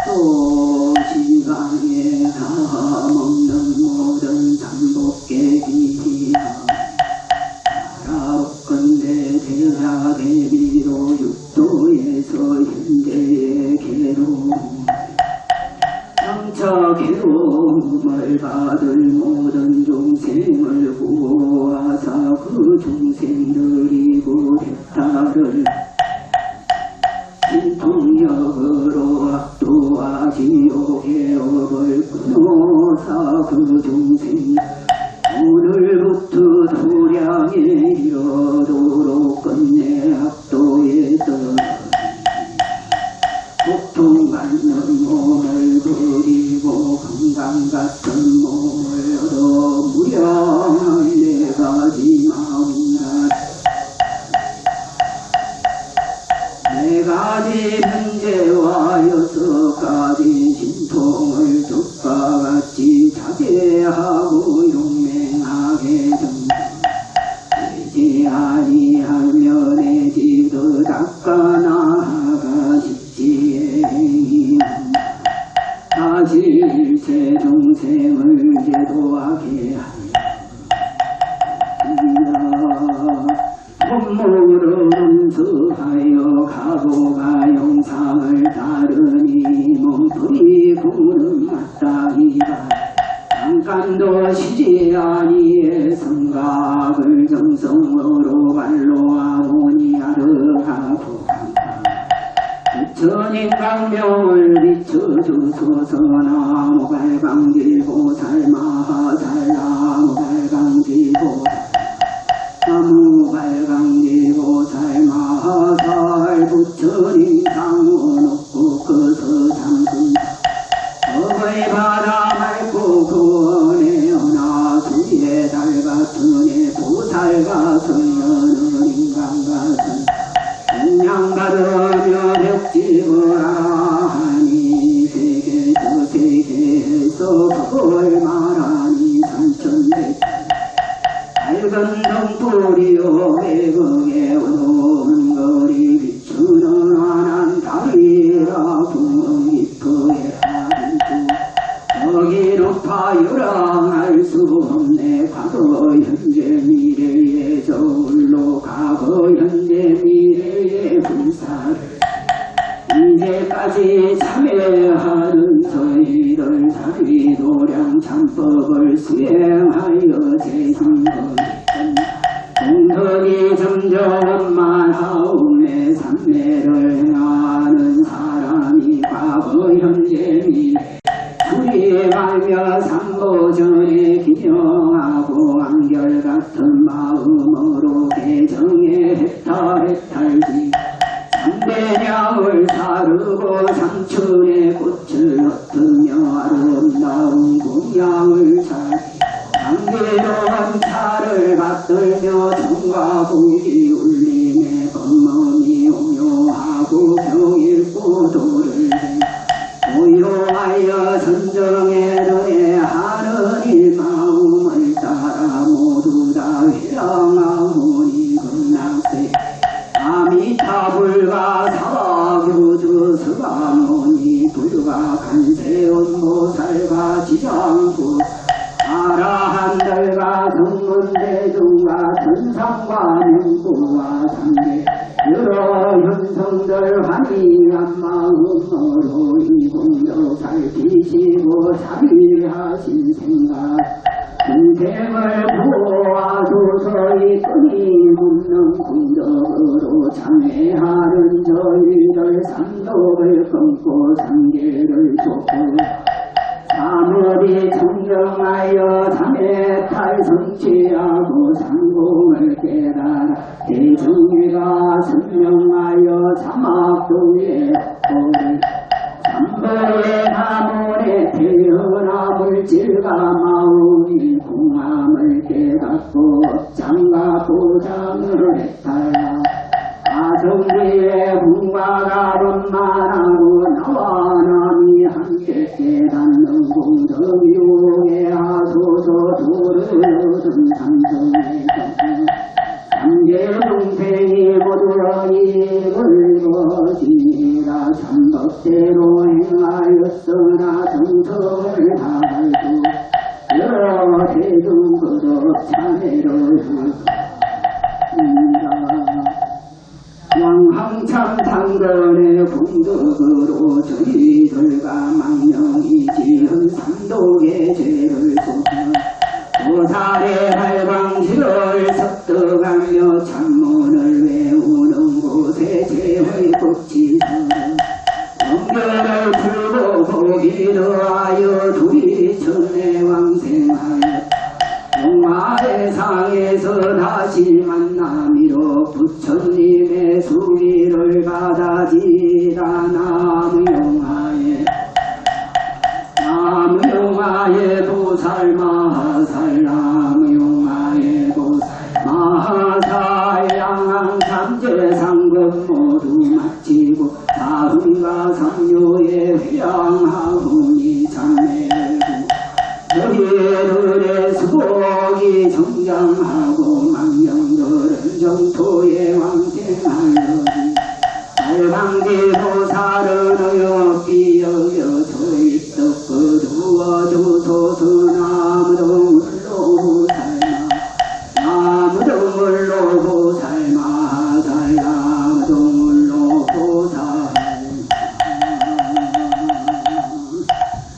또 지방에 다 먹는 모든 잠복개비야 알아건대 대자대비로 육도에서 현재의 괴로움 장차 괴로움을 받을 모든 중생을 구하사 그 중생들이 그 대타를 진통력으로 악도와 지옥의 업을 끊어사 그 중생 오늘부터 도량에 이르도록 끝내 악도에서 고통받는 몸을 버리고 건강 같은 몸을 얻어 무량한 네 가지 마음날 네 가지 문제와 여섯 가지 신통을 뜻과 같이 자제하고 용맹하게 좀 제지하 잠깐도 쉬지 아니에 성각을 정성으로 발로하오니 아르하고 부처님 강명을 비춰주소서. 나무 발광지보살 마하살 나무 발광지보살 나무 발광지보살 마하살 부처님 상호 놓고 거서 잠금 어의 바다 맑고 구원해오나 수위에 달 같은 애 보살 같은 여는 인간 같은 공양 받으며 벽지을 하니 세계 저 세계에서 그걸 말하니 삼천백 밝은 등불이요 외국에 오는 거리 비추는 환한 달이라 구멍 깊어에 저기 높아 요랑할 수 없네. 과거 현재 미래의 저울로 과거 현재 미래의 불사를 이제까지 참여하는 저희들 자비도량 참법을 수행하여 제신 공덕이 점점 많아오네. 삼매를 행하는 사람이 과거 현재 미래 우리 말며 삼보전에 기념하고 한결같은 마음으로 개정에 해탈지 삼대명을 사르고 삼춘의 꽃을 얻으며 아름다운 공양을 차리 향기로운 차를 받들며 총과 공기 울림에 법문이 오묘하고 병일고 도를 고요하여 선정에 너의 하느님 마음을 따라 모두 다 회랑하오니 금락세 아미타불가 사와교주 서가모니 불가 간세음보살과 지장구 아라한들과 성문대중과 천상과 명구와 삼계 여러 현성들 환희한 마음으로 이 공덕 살피시고 자비하신 생각 인생을 보아소서 이 끊임없는 공덕으로 참회하는 저희들 삼독을 끊고 삼계를 쫓고 사무리 청정하여 삼해탈 성취하고 상공을 깨달아 대승위가 선명하여 사막도의 호를 삼보의 나무에 태어나 물질과 마음이 공함을 깨닫고 업장과 보장을 해탈하 아성리의 분과가 분만하고 나와 남이 함께 깨닫는 공덕유에 하소서. 도를 얻은 삼성의 삼계동생이 모두 이를 거지니라. 삼법대로 행하였으나 정성을 다하고 여러 대중그룹 참회를 양항참 당근의 공덕으로 저희들과 망령이 지은 삼독의 죄를 쏟아 보살의 발광지를 습득하며 참문을 외우는 곳에 죄의 꽃이 서러 영결을 풀고 보기를 하여 둘이 천내 왕생하여 용화의 상에서 다시 만남이로 부처님의 수기를 받아지다. 나무용화의 보살 마하살 나무용화의 보살 마하살 양항 삼재상금 모두 마치고 다음과 삼요에 회양하오니 참매를 저희들의 수복이 성장하고 망령들은 정토